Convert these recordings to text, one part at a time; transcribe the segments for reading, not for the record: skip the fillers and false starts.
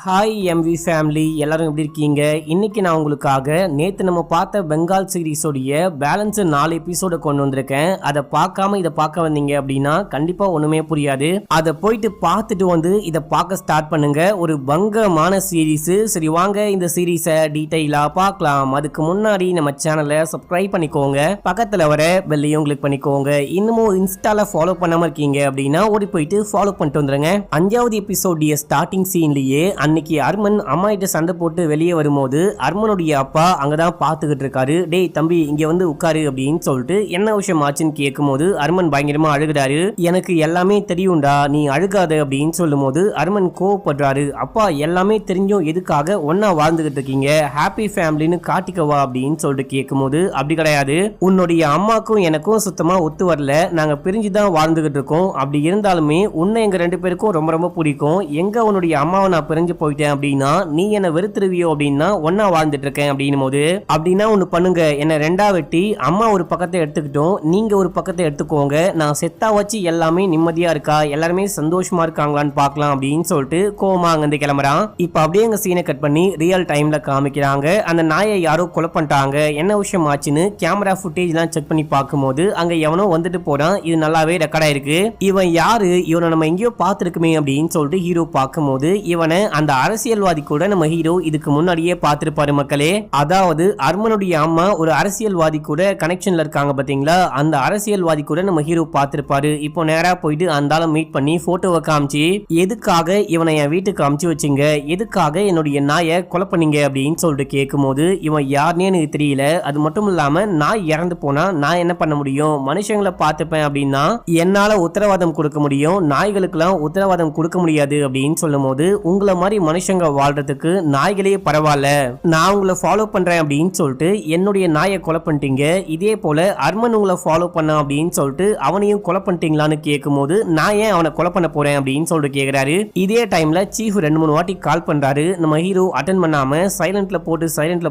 Hi MV family, எல்லாரும் எப்படி இருக்கீங்க? இன்னைக்கு நான் உங்களுக்காக நேற்று நம்ம பார்த்த பெங்கால் சீரிஸோடைய பேலன்ஸ் 4 எபிசோட கொண்டு வந்திருக்கேன். அதை பார்க்காம இதை பார்க்க வந்தீங்க அப்படின்னா கண்டிப்பா ஒண்ணுமே புரியாது. அதை போயிட்டு பார்த்துட்டு வந்து இதை பார்க்க ஸ்டார்ட் பண்ணுங்க. ஒரு பங்கமான சீரீஸ். சரி, வாங்க இந்த சீரீஸை டீட்டெயிலா பார்க்கலாம். அதுக்கு முன்னாடி நம்ம சேனலை சப்ஸ்கிரைப் பண்ணிக்கோங்க, பக்கத்துல வர பெல்லையும் கிளிக் பண்ணிக்கோங்க. இன்னமும் இன்ஸ்டால ஃபாலோ பண்ணாம இருக்கீங்க அப்படின்னா ஓடி போயிட்டு ஃபாலோ பண்ணிட்டு வந்துருங்க. 5வது எபிசோடைய ஸ்டார்டிங் சீன்லயே அன்னைக்கு அர்மன் அம்மா கிட்ட சண்டை போட்டு வெளியே வரும்போது அர்மனுடைய அப்பா அங்கதான் பாத்துக்கிட்டு இருக்காரு. டேய் தம்பி, இங்க வந்து உட்காரு அப்படின்னு சொல்லிட்டு என்ன விஷயம் ஆச்சுன்னு கேட்கும் போது அர்மன் பயங்கரமா அழுகுறாரு. எனக்கு எல்லாமே தெரியும்டா, நீ அழுகாத அப்படின்னு சொல்லும் போது அர்மன் கோவப்படுறாரு. அப்பா, எல்லாமே தெரிஞ்சும் எதுக்காக ஒன்னா வாழ்ந்துகிட்டு இருக்கீங்க? ஹாப்பி ஃபேமிலின்னு காட்டிக்கவா அப்படின்னு சொல்லிட்டு கேட்கும் போது, அப்படி கிடையாது, உன்னுடைய அம்மாக்கும் எனக்கும் சுத்தமா ஒத்து வரல, நாங்க பிரிஞ்சுதான் வாழ்ந்துகிட்டு இருக்கோம். அப்படி இருந்தாலுமே உன்னை எங்க 2 பேருக்கும் ரொம்ப ரொம்ப பிடிக்கும். எங்க உன்னுடைய அம்மாவை நான் பிரிஞ்சு போயிட்டேன் அப்படின்னா நீ என்ன வெறுத்துருவியோ அப்படின்னா ஒன்னா வாழ்ந்துட்டு இருக்கேன் அப்படின்னும் போது, அப்படின்னா ஒண்ணு பண்ணுங்க, என்ன 2ஆ வெட்டி அம்மா ஒரு பக்கத்தை எடுத்துக்கிட்டோம், நீங்க ஒரு பக்கத்தை எடுத்துக்கோங்க. நான் செத்தா வச்சு எல்லாமே நிம்மதியா இருக்கா, எல்லாருமே சந்தோஷமா இருக்காங்களான்னு பார்க்கலாம் அப்படின்னு சொல்லிட்டு கோவமா அங்கிருந்து கிளம்புறான். இப்ப அப்படியே எங்க சீனை கட் பண்ணி ரியல் டைம்ல காமிக்கிறாங்க. அந்த நாயை யாரோ கொலை பண்ணிட்டாங்க. என்ன விஷயம் ஆச்சுன்னு கேமரா ஃபுட்டேஜ் எல்லாம் செக் பண்ணி பார்க்கும்போது அங்க எவனோ வந்துட்டு போறான். இது நல்லாவே ரெக்கார்ட் ஆயிருக்கு. இவன் யாரு, இவனை நம்ம எங்கேயோ பார்த்திருக்குமே அப்படின்னு சொல்லிட்டு ஹீரோ பார்க்கும்போது இவனை அந்த அரசியல்வாதி கூட நம்ம ஹீரோ இதுக்கு முன்னாடியே பார்த்திருப்பாரு மக்களே. அதாவது அர்மனுடைய அம்மா ஒரு அரசியல்வாதி கூட கனெக்ஷன்ல இருக்காங்க பாத்தீங்களா, அந்த அரசியல்வாதி கூட நம்ம ஹீரோ பார்த்திருப்பாரு. இப்போ நேரா போயிட்டு அந்த ஆளை மீட் பண்ணி போட்டோவை காமிச்சு, எதுக்காக இவனை என் வீட்டுக்கு அமுச்சு வச்சிங்க, எதுக்காக என்னுடைய நாயை கொலை பண்ணீங்க அப்படின்னு சொல்லிட்டு கேட்கும் போது இவன் யாருன்னே எனக்கு தெரியல, அது மட்டும் இல்லாம நாய் இறந்து போனா நான் என்ன பண்ண முடியும், மனுஷங்களை பார்த்துப்பேன் அப்படின்னா என்னால உத்தரவாதம் கொடுக்க முடியும், நாய்களுக்கெல்லாம் உத்தரவாதம் கொடுக்க முடியாது அப்படின்னு சொல்லும் போது, உங்களை மாதிரி மனுஷங்க வாழ்றதுக்கு நாய்களே பரவாயில்ல, நான் உங்களை ஃபாலோ பண்றேன் அப்படின்னு சொல்லிட்டு என்னுடைய நாயை கொலை பண்ணிட்டீங்க, இதே போல அர்மன் உங்களை ஃபாலோ பண்ண அப்படின்னு சொல்லிட்டு அவனையும் கொலை பண்ணிட்டீங்களான்னு கேட்கும் போது, நான் ஏன் அவனை கொலை பண்ண போறேன் அப்படின்னு சொல்லிட்டு கேக்குறாரு. இதே டைம்ல சீஃப் 2-3 வாட்டி கால் பண்றாரு. நம்ம ஹீரோ அட்டன் பண்ணாம சைலண்ட்ல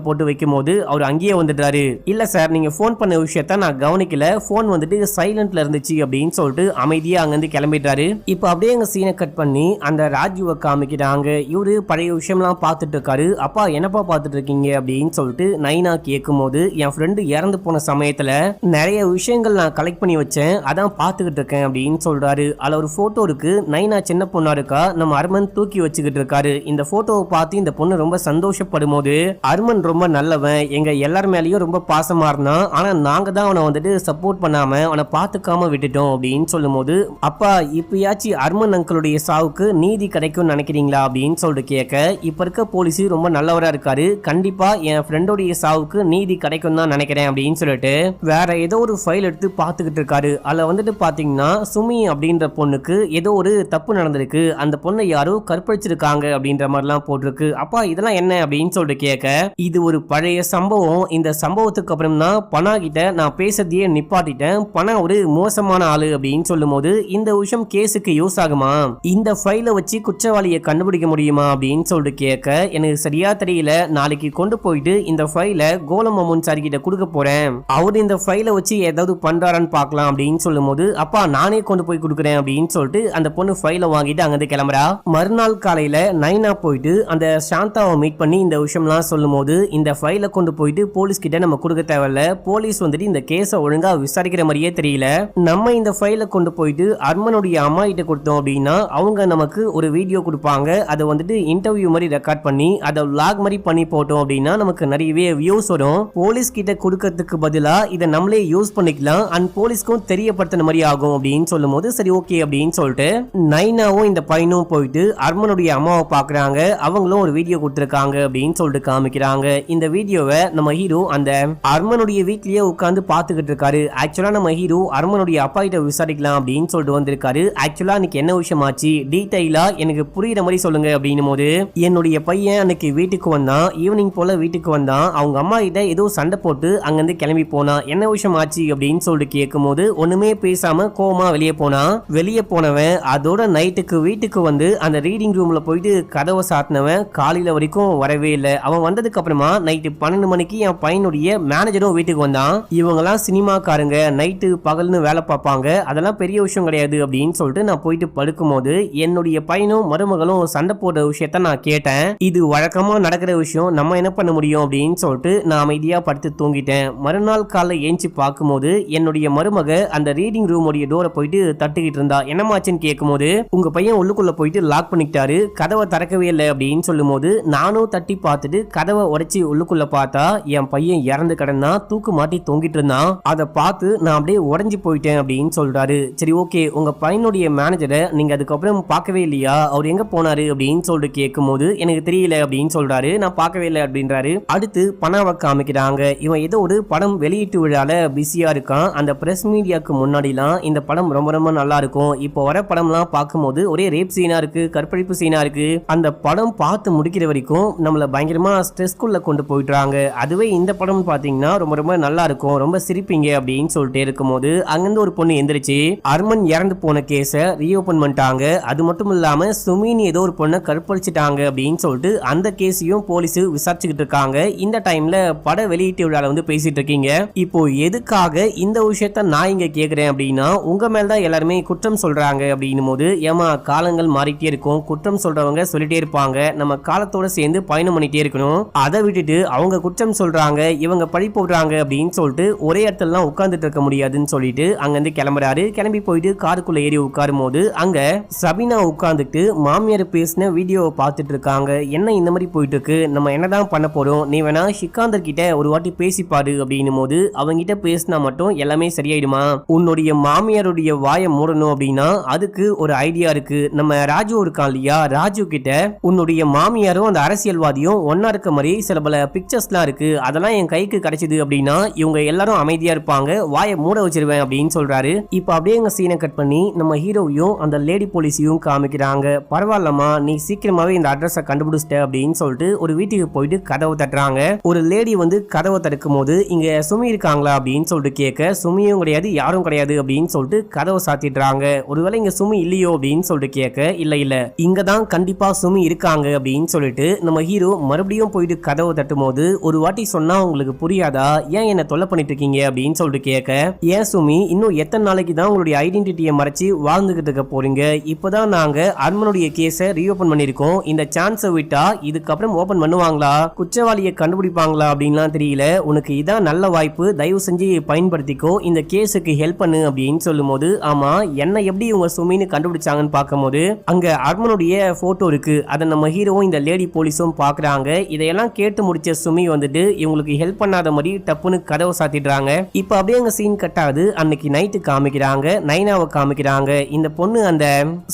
போட்டு வைக்கும் போது அவர் அங்கேயே வந்துட்டாரு. இல்ல சார், நீங்க போன் பண்ண விஷயத்த நான் கவனிக்கல, போன் வந்துட்டு சைலண்ட்ல இருந்துச்சு அப்படின்னு சொல்லிட்டு அமைதியா அங்கிருந்து கிளம்பிட்டாரு. இப்ப அப்படியே எங்க சீனை கட் பண்ணி அந்த ராஜுவை காமிக்கிறாங்க. இவரு பழைய விஷயம்லாம் பார்த்துட்டு இருக்காரு. அப்பா, என்னப்பா பார்த்துட்டு இருக்கீங்க அப்படின்னு சொல்லிட்டு நைனா கேட்கும் போது, என் ஃப்ரெண்டு இறந்து போன சமயத்துல நிறைய விஷயங்கள் நான் கலெக்ட் பண்ணி வச்சேன், அதான் பார்த்துக்கிட்டு இருக்கேன் அப்படின்னு சொல்றாரு. அதுல ஒரு போட்டோ இருக்கு. நைனா சின்ன பொண்ணா இருக்கா, நம்ம அர்மன் தூக்கி வச்சுக்கிட்டு இருக்காரு. இந்த போட்டோவை பார்த்து இந்த பொண்ணு ரொம்ப சந்தோஷப்படும் போது, அர்மன் ரொம்ப நல்லவன், எங்க எல்லார் மேலயும் ரொம்ப பாசமா இருந்தான், ஆனா நாங்க தான் அவனை வந்துட்டு சப்போர்ட் பண்ணாம அவனை பார்த்துக்காம விட்டுட்டோம் அப்படின்னு சொல்லும் போது, அப்பா இப்பயாச்சும் அர்மன் அங்கிளுடைய சாவுக்கு நீதி கிடைக்கும் நினைக்கிறீங்களா அப்படின்னு சொல்லிட்டு கேட்க, இப்ப இருக்க போலீஸ் ரொம்ப நல்லவரா இருக்காரு, கண்டிப்பா என் ஃப்ரெண்டோடைய சாவுக்கு நீதி கிடைக்கும் தான் நினைக்கிறேன் அப்படின்னு சொல்லிட்டு வேற ஏதோ ஒரு ஃபைல் எடுத்து பார்த்துக்கிட்டு இருக்காரு. அதுல வந்துட்டு பாத்தீங்கன்னா சுமி அப்படின்ற பொண்ணுக்கு ஏதோ ஒரு தப்பு நடந்திருக்கு, அந்த பொண்ணை யாரோ கற்பழிச்சிருக்காங்க அப்படின்ற மாதிரிலாம் போட்டிருக்கு. அப்பா, இதெல்லாம் என்ன அப்படின்னு சொல்லிட்டு கேட்க, இது ஒரு பழைய சம்பவம், இந்த சம்பவத்துக்கு அப்புறம் தான் பணா கிட்ட நான் பேசுறதையே நிப்பாட்டிட்டேன், பணா ஒரு மோசமான ஆளு அப்படின்னு சொல்லும் போது, இந்த விஷயம் கேஸுக்கு யூஸ் ஆகுமா, இந்த ஃபைலை வச்சு குற்றவாளியை கண்டுபிடிக்க முடியுமா அப்படின்னு சொல்லிட்டு கேட்க, எனக்கு சரியா தெரியல, நாளைக்கு கொண்டு போயிட்டு இந்த ஃபைலை கோலம் அம்மன் சார் கிட்ட கொடுக்க போறேன், அவர் இந்த ஃபைலை வச்சு ஏதாவது பண்றாரான்னு பார்க்கலாம் அப்படின்னு சொல்லும் போது, அப்பா நானே கொண்டு போய் கொடுக்குறேன் அப்படின்னு சொல்லிட்டு அந்த பொண்ணு ஃபைலை வாங்கிட்டு அங்கிருந்து கிளம்புறா. மறுநாள் காலையில நைனா போயிட்டு அந்த சாந்தாவை மீட் பண்ணி இந்த விஷயம்லாம் சொல்லும் போது, இந்த ஃபைலை கொண்டு போயிட்டு போலீஸ் கிட்ட நம்ம கொடுக்க தேவையில்ல, போலீஸ் வந்துட்டு இந்த கேஸை ஒழுங்கா விசாரிக்கிற மாதிரியே தெரியல, நம்ம இந்த ஃபைலை கொண்டு போயிட்டு அர்மனுடைய அம்மா கிட்ட கொடுத்தோம் அப்படின்னா அவங்க நமக்கு ஒரு வீடியோ கொடுப்பாங்க, அதை வந்துட்டு இன்டர்வியூ மாதிரி ரெக்கார்ட் பண்ணி அதை vlog மாதிரி பண்ணி போட்டோம் அப்படின்னா நமக்கு நிறையவே வியூஸ் வரும், போலீஸ் கிட்ட கொடுக்கிறதுக்கு பதிலா இதை நம்மளே யூஸ் பண்ணிக்கலாம், அண்ட் போலீஸ்க்கும் தெரியப்படுத்தின மாதிரி ஆகும் அப்படின்னு சொல்லும் போது, சரி ஓகே அப்படின்னு சொல்லிட்டு நைனாவும் இந்த பையனும் போயிட்டு அர்மனுடைய அம்மாவை பாக்குறாங்க. அவங்களும் ஒரு வீடியோ கொடுத்திருக்காங்க அப்படின்னு சொல்லிட்டு காமிக்கிறாங்க. இந்த வீடியோவை நம்ம ஹீரோ அந்த அர்மனுடைய வீட்லயே உட்கார்ந்து பாத்துக்கிட்டு இருக்காரு. ஆக்சுவலா நம்ம ஹீரோ அர்மனுடைய அப்பா கிட்ட விசாரிக்கலாம் அப்படின்னு சொல்லிட்டு வந்திருக்காரு. ஆக்சுவலா இன்னைக்கு என்ன விஷயம் ஆச்சு, டீடைலா எனக்கு புரியுற மாதிரி சொல்லுங்க அப்படின்னும் போது, என்னுடைய பையன் அன்னைக்கு வீட்டுக்கு வந்தான், ஈவினிங் போல வீட்டுக்கு வந்தான், அவங்க அம்மா கிட்ட ஏதோ சண்டை போட்டு அங்கிருந்து கிளம்பி போனான், என்ன விஷயம் ஆச்சு அப்படின்னு சொல்லிட்டு கேட்கும் போது ஒண்ணுமே பேசாம கோவமா வெளியே போனான். வெளியே போனவன் அதோட நைட்டுக்கு வீட்டுக்கு வந்து அந்த ரீடிங் ரூம்ல போயிட்டு கதவை சாத்தினவன் காலையில வரைக்கும் வரவே இல்லை. அவன் வந்ததுக்கு அப்புறமா நைட்டு 12 மணிக்கு என் பையனுடைய மேனேஜரும் வீட்டுக்கு வந்தான். இவங்கெல்லாம் சினிமாக்காரங்க, நைட்டு பகல்னு வேலை பார்ப்பாங்க, அதெல்லாம் பெரிய விஷயம் கிடையாது அப்படின்னு சொல்லிட்டு நான் போயிட்டு படுக்கும் போது என்னுடைய பையனும் மருமகளும் சண்டை போடுறது சொல்ற விஷயத்த நான் கேட்டேன். இது வழக்கமா நடக்கிற விஷயம், நம்ம என்ன பண்ண முடியும் அப்படின்னு சொல்லிட்டு நான் அமைதியா படுத்து தூங்கிட்டேன். மறுநாள் காலை ஏஞ்சி பார்க்கும்போது என்னுடைய மருமக அந்த ரீடிங் ரூம் உடைய டோரை போயிட்டு தட்டிக்கிட்டு இருந்தா. என்னமாச்சுன்னு கேட்கும்போது, உங்க பையன் உள்ளுக்குள்ள போயிட்டு லாக் பண்ணிக்கிட்டாரு, கதவை திறக்கவே இல்லை அப்படின்னு சொல்லும்போது, நானும் தட்டி பார்த்துட்டு கதவை உடைச்சி உள்ளுக்குள்ள பார்த்தா என் பையன் இறந்து கிடந்தா, தூக்கு மாட்டி தொங்கிட்டு இருந்தான். அதை பார்த்து நான் அப்படியே உடஞ்சி போயிட்டேன் அப்படின்னு சொல்றாரு. சரி ஓகே, உங்க பையனுடைய மேனேஜரை நீங்க அதுக்கப்புறம் பார்க்கவே இல்லையா, அவர் எங்க போனாரு அப்படின்னு சொல்லிட்டு கேட்கும்போது, எனக்கு தெரியல அப்படின்னு சொல்றாரு. நான் பார்க்கவே இல்லை அப்படின்றாரு. அடுத்து பணாவை காமிக்கிறாங்க. இவன் ஏதோ ஒரு படம் வெளியீட்டு விழால பிஸியா இருக்கான். அந்த பிரஸ் மீடியாவுக்கு முன்னாடிலாம் இந்த படம் ரொம்ப ரொம்ப நல்லா இருக்கும், இப்போ வர படம்லாம் பார்க்கும்போது ஒரே ரேப் சீனா இருக்கு, கற்பழிப்பு சீனா இருக்கு. அந்த படம் பார்த்து முடிக்கிற வரைக்கும் நம்மள பயங்கரமா ஸ்ட்ரெஸ்க்குள்ள கொண்டு போயிடுறாங்க. அதுவே இந்த படம் பாத்தீங்கன்னா ரொம்ப ரொம்ப நல்லா இருக்கும், ரொம்ப சிரிப்பீங்க அப்படின்னு சொல்லிட்டே இருக்கும்போது அங்கிருந்து ஒரு பொண்ணு எந்திரிச்சு அர்மன் இறந்து போன கேஸை ரீஓபன் பண்ணிட்டாங்க. அது மட்டும் இல்லாம சுமின்னு ஏதோ ஒரு பொண்ணை கற்பழிச்சிட்டாங்க அப்படின்னு சொல்லிட்டு அந்த கேஸையும் போலீஸ் விசாரிச்சுக்கிட்டு இருக்காங்க. இந்த டைம்ல பட வெளியீட்டு விழால வந்து பேசிட்டு இருக்கீங்க. இப்போ எதுக்காக இந்த விஷயத்த நான் இங்க கேக்குறேன் அப்படின்னா, உங்க மேல்தான் எல்லாருமே குற்றம் சொல்றாங்க அப்படின்னும் போது, ஏமா காலங்கள் மாறிட்டே இருக்கும், குற்றம் சொல்றவங்க சொல்லிட்டே இருப்பாங்க, நம்ம காலத்தோட சேர்ந்து பயணம் பண்ணிட்டே இருக்கணும். அதை விட்டுட்டு அவங்க குற்றம் சொல்றாங்க, இவங்க பழி போடுறாங்க அப்படின்னு சொல்லிட்டு ஒரே இடத்துல உட்கார்ந்துட்டு இருக்க முடியாதுன்னு சொல்லிட்டு அங்கிருந்து கிளம்புறாரு. கிளம்பி போயிட்டு காருக்குள்ள ஏறி உட்காரும் போது அங்க சபினா உட்கார்ந்துட்டு மாமியார் பேசின வீடியோவை பார்த்துட்டு இருக்காங்க. என்ன இந்த மாதிரி போயிட்டு இருக்கு, நம்ம என்னதான் பண்ண போறோம், நீ வேணா சிக்காந்தர் கிட்ட ஒரு வாட்டி பேசிப்பாரு அப்படின்னும் போது, அவங்க கிட்ட பேசினா மட்டும் எல்லாமே சரியாயிடுமா, உன்னுடைய மாமியாருடைய வாயை மூடணும் அப்படின்னா அதுக்கு ஒரு ஐடியா இருக்கு. நம்ம ராஜு இருக்கான் இல்லையா, ராஜு கிட்ட உன்னுடைய மாமியாரும் அந்த அரசியல்வாதியும் ஒன்னா இருக்க மாதிரி சில பல பிக்சர்ஸ்லாம் இருக்கு, அதெல்லாம் என் கைக்கு கிடைச்சது அப்படின்னா இவங்க எல்லாரும் அமைதியா இருப்பாங்க, வாயை மூட வச்சிருவேன் அப்படின்னு சொல்றாரு. இப்ப அப்படியே எங்க சீனை கட் பண்ணி நம்ம ஹீரோவையும் அந்த லேடி போலீஸையும் காமிக்கிறாங்க. பரவாயில்லமா, நீ சீக்கிரமாவே இந்த அட்ரஸை கண்டுபிடிச்சிட்ட அப்படின்னு சொல்லிட்டு ஒரு வீட்டுக்கு போயிட்டு கதவை தட்டுறாங்க. ஒரு லேடி வந்து கதவை தடுக்கும் போது, இங்க சுமி இருக்காங்களா அப்படின்னு சொல்லிட்டு கேட்க, சுமியும் கிடையாது யாரும் கிடையாது அப்படின்னு சொல்லிட்டு கதவை சாத்திடுறாங்க. ஒருவேளை இங்க சுமி இல்லையோ அப்படின்னு சொல்லிட்டு கேட்க, இல்ல இல்ல இங்கதான் கண்டிப்பா சுமி இருக்காங்க அப்படின்னு சொல்லிட்டு நம்ம ஹீரோ மறுபடியும் போயிட்டு கதவை தட்டும் போது, ஒரு வாட்டி சொன்னா உங்களுக்கு புரியாதா, ஏன் என்ன தொல்லை பண்ணிட்டு இருக்கீங்க அப்படின்னு சொல்லிட்டு கேட்க, ஏன் சுமி இன்னும் எத்தனை நாளைக்கு தான் உங்களுடைய ஐடென்டிட்டியை மறைச்சு வாழ்ந்துகிட்டு இருக்க போறீங்க, இப்பதான் நாங்க அர்மனுடைய கேஸை ரீஓபன் பண்ணிருக்கோம், இந்த சான்ஸை விட்டா இதுக்கப்புறம் ஓபன் பண்ணுவாங்களா, குற்றவாளியை கண்டுபிடிப்பாங்களா அப்படின்லாம் தெரியல, உனக்கு இதான் நல்ல வாய்ப்பு, தயவு செஞ்சு பயன்படுத்திக்கோ, இந்த கேஸுக்கு ஹெல்ப் பண்ணு அப்படின்னு சொல்லும் போது, ஆமா என்ன எப்படி இவங்க சுமின்னு கண்டுபிடிச்சாங்கன்னு பார்க்கும்போது அங்க அர்மனுடைய போட்டோ இருக்கு. அதை நம்ம ஹீரோவும் இந்த லேடி போலீஸும் பாக்குறாங்க. இதையெல்லாம் கேட்டு முடிச்ச சுமி வந்துட்டு இவங்களுக்கு ஹெல்ப் பண்ணாத மாதிரி டப்புன்னு கதவை சாத்திடுறாங்க. இப்ப அப்படியே அங்க சீன் கட்டாது. அன்னைக்கு நைட்டு காமிக்கிறாங்க, நைனாவை காமிக்கிறாங்க. இந்த பொண்ணு அந்த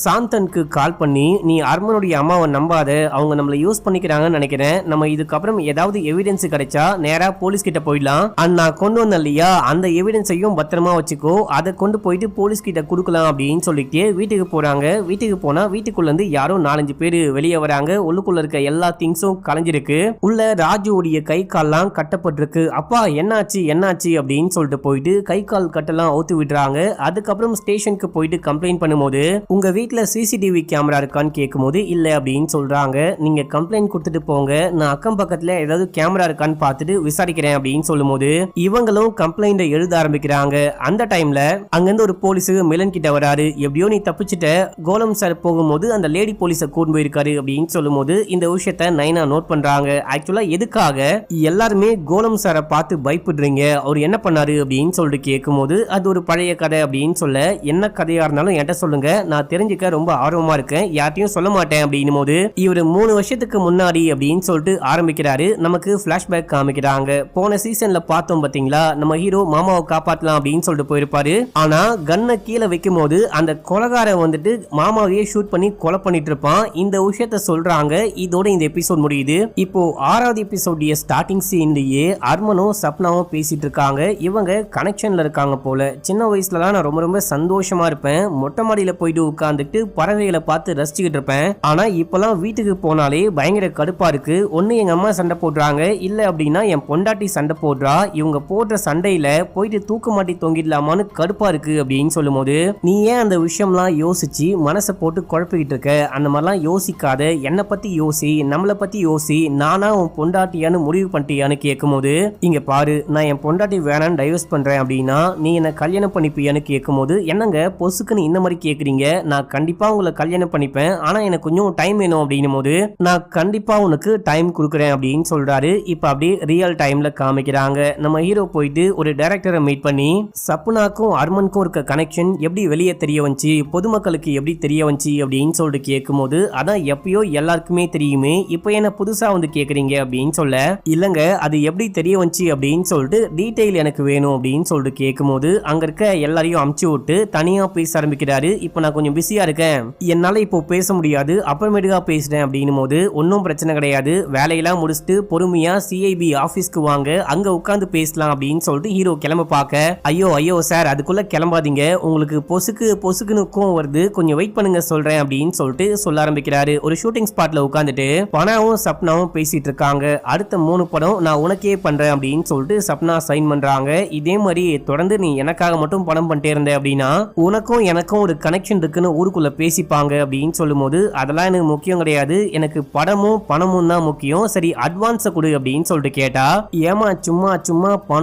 சாந்தனுக்கு கால் பண்ணி, நீ அர்மனுடைய அம்மாவை நம்பாத, அவங்க நம்மளை யூஸ் பண்ணிக்கிறாங்கன்னு நினைக்கிறேன், நம்ம இதுக்கப்புறம் ஏதாவது எவிடன்ஸ் கிடைச்சா நேரா போலீஸ் கிட்ட போயிடலாம், நான் கொண்டு வந்தேன் இல்லையா அந்த எவிடன்ஸையும் பத்திரமா வச்சுக்கோ, அதை கொண்டு போயிட்டு போலீஸ் கிட்ட கொடுக்கலாம் அப்படின்னு சொல்லிட்டு வீட்டுக்கு போறாங்க. வீட்டுக்கு போனா வீட்டுக்குள்ள இருந்து யாரோ 4-5 பேர் வெளியே வராங்க. உள்ளுக்குள்ள இருக்க எல்லா திங்ஸும் கலைஞ்சிருக்கு. உள்ள ராஜுடைய கை கால்லாம் கட்டப்பட்டிருக்கு. அப்பா என்னாச்சு என்னாச்சு அப்படின்னு சொல்லிட்டு போயிட்டு கை கால் கட்டெல்லாம் அவுத்து விடுறாங்க. அதுக்கப்புறம் ஸ்டேஷனுக்கு போயிட்டு கம்ப்ளைண்ட் பண்ணும்போது, உங்க வீட்டுல சிசிடிவி கேமரா இருக்கான்னு கேட்கும்போது இல்ல அப்படின்னு சொல்றாங்க. நீங்க கம்ப்ளைண்ட் கொடுத்துட்டு போங்க, நான் அக்கம் பக்கத்துல ஏதாவது கேமரா இருக்கான்னு பார்த்துட்டு விசாரிக்கிறேன் அப்படின்னு சொல்லும் போது இவங்களும் கம்ப்ளைண்ட் எழுத ஆரம்பிக்கிறாங்க. அந்த டைம்ல அங்கிருந்து ஒரு போலீஸ் மிலன் கிட்ட வராரு. எப்படியோ நீ தப்பிச்சிட்ட, கோலம் சார் போகும்போது அந்த லேடி போலீஸை கூட்டு போயிருக்காரு அப்படின்னு சொல்லும் போது இந்த விஷயத்த நைனா நோட் பண்றாங்க. ஆக்சுவலா எதுக்காக எல்லாருமே கோலம் சாரை பார்த்து பயப்படுறீங்க, அவர் என்ன பண்ணாரு அப்படின்னு சொல்லிட்டு கேட்கும்போது, அது ஒரு பழைய கதை அப்படின்னு சொல்ல, என்ன கதையா இருந்தாலும் என்கிட்ட சொல்லுங்க, நான் தெரிஞ்சுக்க ரொம்ப ஆர்வமா இருக்கேன், யார்ட்டையும் சொல்ல மாட்டேன் அப்படின்னும் போது இவர் 3 வருஷத்துக்கு முன்னாடி அப்படின்னு சொல்லிட்டு ஆரம்பிக்கிறாரு. நமக்கு பிளாஷ்பேக் காமிக்கிறாங்க. போன சீசன்ல பார்த்தோம் பாத்தீங்களா, நம்ம ஹீரோ மாமாவை காப்பாத்தலாம் அப்படின்னு சொல்லிட்டு போயிருப்பாரு. ஆனா கன்னை கீழே வைக்கும் போது அந்த கொலகாரன் வந்துட்டு மாமாவையே ஷூட் பண்ணி கொலை பண்ணிட்டு இருப்பான். இந்த விஷயத்த சொல்றாங்க. இதோட இந்த எபிசோட் முடியுது. இப்போ 6வது எபிசோடைய ஸ்டார்டிங் சீன்லயே அர்மனும் சப்னாவும் பேசிட்டு இருக்காங்க. இவங்க கனெக்ஷன்ல இருக்காங்க போல. சின்ன வயசுலலாம் நான் ரொம்ப ரொம்ப சந்தோஷமா இருப்பேன், மொட்டை மாடியில போயிட்டு உட்கார்ந்துட்டு பறவைகளை பார்த்து ரசிச்சுக்கிட்டு இருப்பேன். ஆனா இப்பெல்லாம் வீட்டுக்கு போனாலே பயங்கர கடுப்பா இருக்கு. ஒண்ணு எங்க அம்மா சண்டை போடுறாங்க, இல்ல அப்படின்னா என் பொண்டாட்டி சண்டை போடுறா, இவங்க போடுற சண்டையில போயிட்டு தூக்கு மாட்டி தொங்கிடலாமான்னு கடுப்பா இருக்கு அப்படின்னு சொல்லும் போது, நீ ஏன் அந்த விஷயம்லாம் யோசிச்சு மனசை போட்டு குழப்பிக்கிட்டு இருக்க, அந்த மாதிரிலாம் யோசிக்காத, என்னை பத்தி யோசி, நம்மளை பத்தி யோசி, நானா உன் பொண்டாட்டியான்னு முடிவு பண்ணிட்டியான்னு கேட்கும் போது, இங்க பாரு நான் என் பொண்டாட்டி வேணான்னு டைவர்ஸ் பண்றேன் அப்படின்னா நீ என்ன கல்யாணம் பண்ணிப்பியான்னு கேட்கும் போது, என்னங்க பொசுக்குன்னு இந்த மாதிரி கேக்குறீங்க, நான் கண்டிப்பா உங்களை கல்யாணம் பண்ணிப்பேன், ஆனா எனக்கு கொஞ்சம் டைம் வேணும் அப்படின்னும் போது நான் கண்டிப்பா உனக்கு டைம் கொடுக்குறேன் அப்படின்னு சொல்றாரு. இப்ப அப்படியே ரியல் டைம்ல காமிக்கிறாங்க. நம்ம ஹீரோ போயிட்டு ஒரு டைரக்டரை மீட் பண்ணி சப்னாக்கும் அர்மனுக்கும் இருக்க கனெக்ஷன் எப்படி வெளியே தெரிய வந்துச்சு, பொதுமக்களுக்கு எப்படி தெரிய வந்துச்சு அப்படின்னு சொல்லிட்டு கேட்கும் போது அதான் எப்பயோ எல்லாருக்குமே தெரியுமே, இப்ப என்ன புதுசா வந்து கேக்குறீங்க அப்படின்னு சொல்ல, இல்லங்க அது எப்படி தெரிய வந்துச்சு அப்படின்னு சொல்லிட்டு டீடைல் எனக்கு வேணும் அப்படின்னு சொல்லிட்டு கேட்கும் போது அங்க இருக்க எல்லாரையும் அமுச்சு விட்டு தனியா பேச ஆரம்பிக்கிறாரு. இப்ப நான் கொஞ்சம் பிஸியா இருக்கேன், என்னால இப்போ பேச முடியாது, அப்புறமேட்டுக்கா பேசுறேன் அப்படின்னும் போது ஒன்னும் பிரச்சனை கிடையாது, வேலையெல்லாம் முடிச்சுட்டு பொறுமையா சிஐபி ஆபீஸ்க்கு வாங்க, அங்க உட்கார்ந்து பேசலாம் அப்படின்னு சொல்லிட்டு ஹீரோ கிளம்ப பாக்க, ஐயோ ஐயோ சார் அதுக்குள்ள கிளம்பாதீங்க, உங்களுக்கு பொசுக்குன்னு கோவம் வருது, கொஞ்சம் வெயிட் பண்ணுங்க சொல்றேன் அப்படின்னு சொல்லிட்டு சொல்ல ஆரம்பிக்கிறாரு. ஒரு ஷூட்டிங் ஸ்பாட்ல உட்காந்துட்டு பனாவும் சப்னாவும் பேசிட்டு இருக்காங்க. அடுத்த 3 படம் நான் உனக்கே பண்றேன் அப்படின்னு சொல்லிட்டு சப்னா சைன் பண்றாங்க. இதே மாதிரி தொடர்ந்து நீ எனக்காக மட்டும் படம் பண்ணிட்டே இருந்த அப்படின்னா உனக்கும் எனக்கும் ஒரு கனெக்ஷன் இருக்குன்னு ஊருக்குள்ள பேசிப்பாங்க அப்படின்னு சொல்லும் போது அதெல்லாம் எனக்கு முக்கியம் கிடையாது, எனக்கு படமும் பணமும் தான் முக்கியம், சரி அட்வான்ஸ கொடு அப்படின்னு சொல்லிட்டு கேட்டா, ஏமா சும்மா சும்மா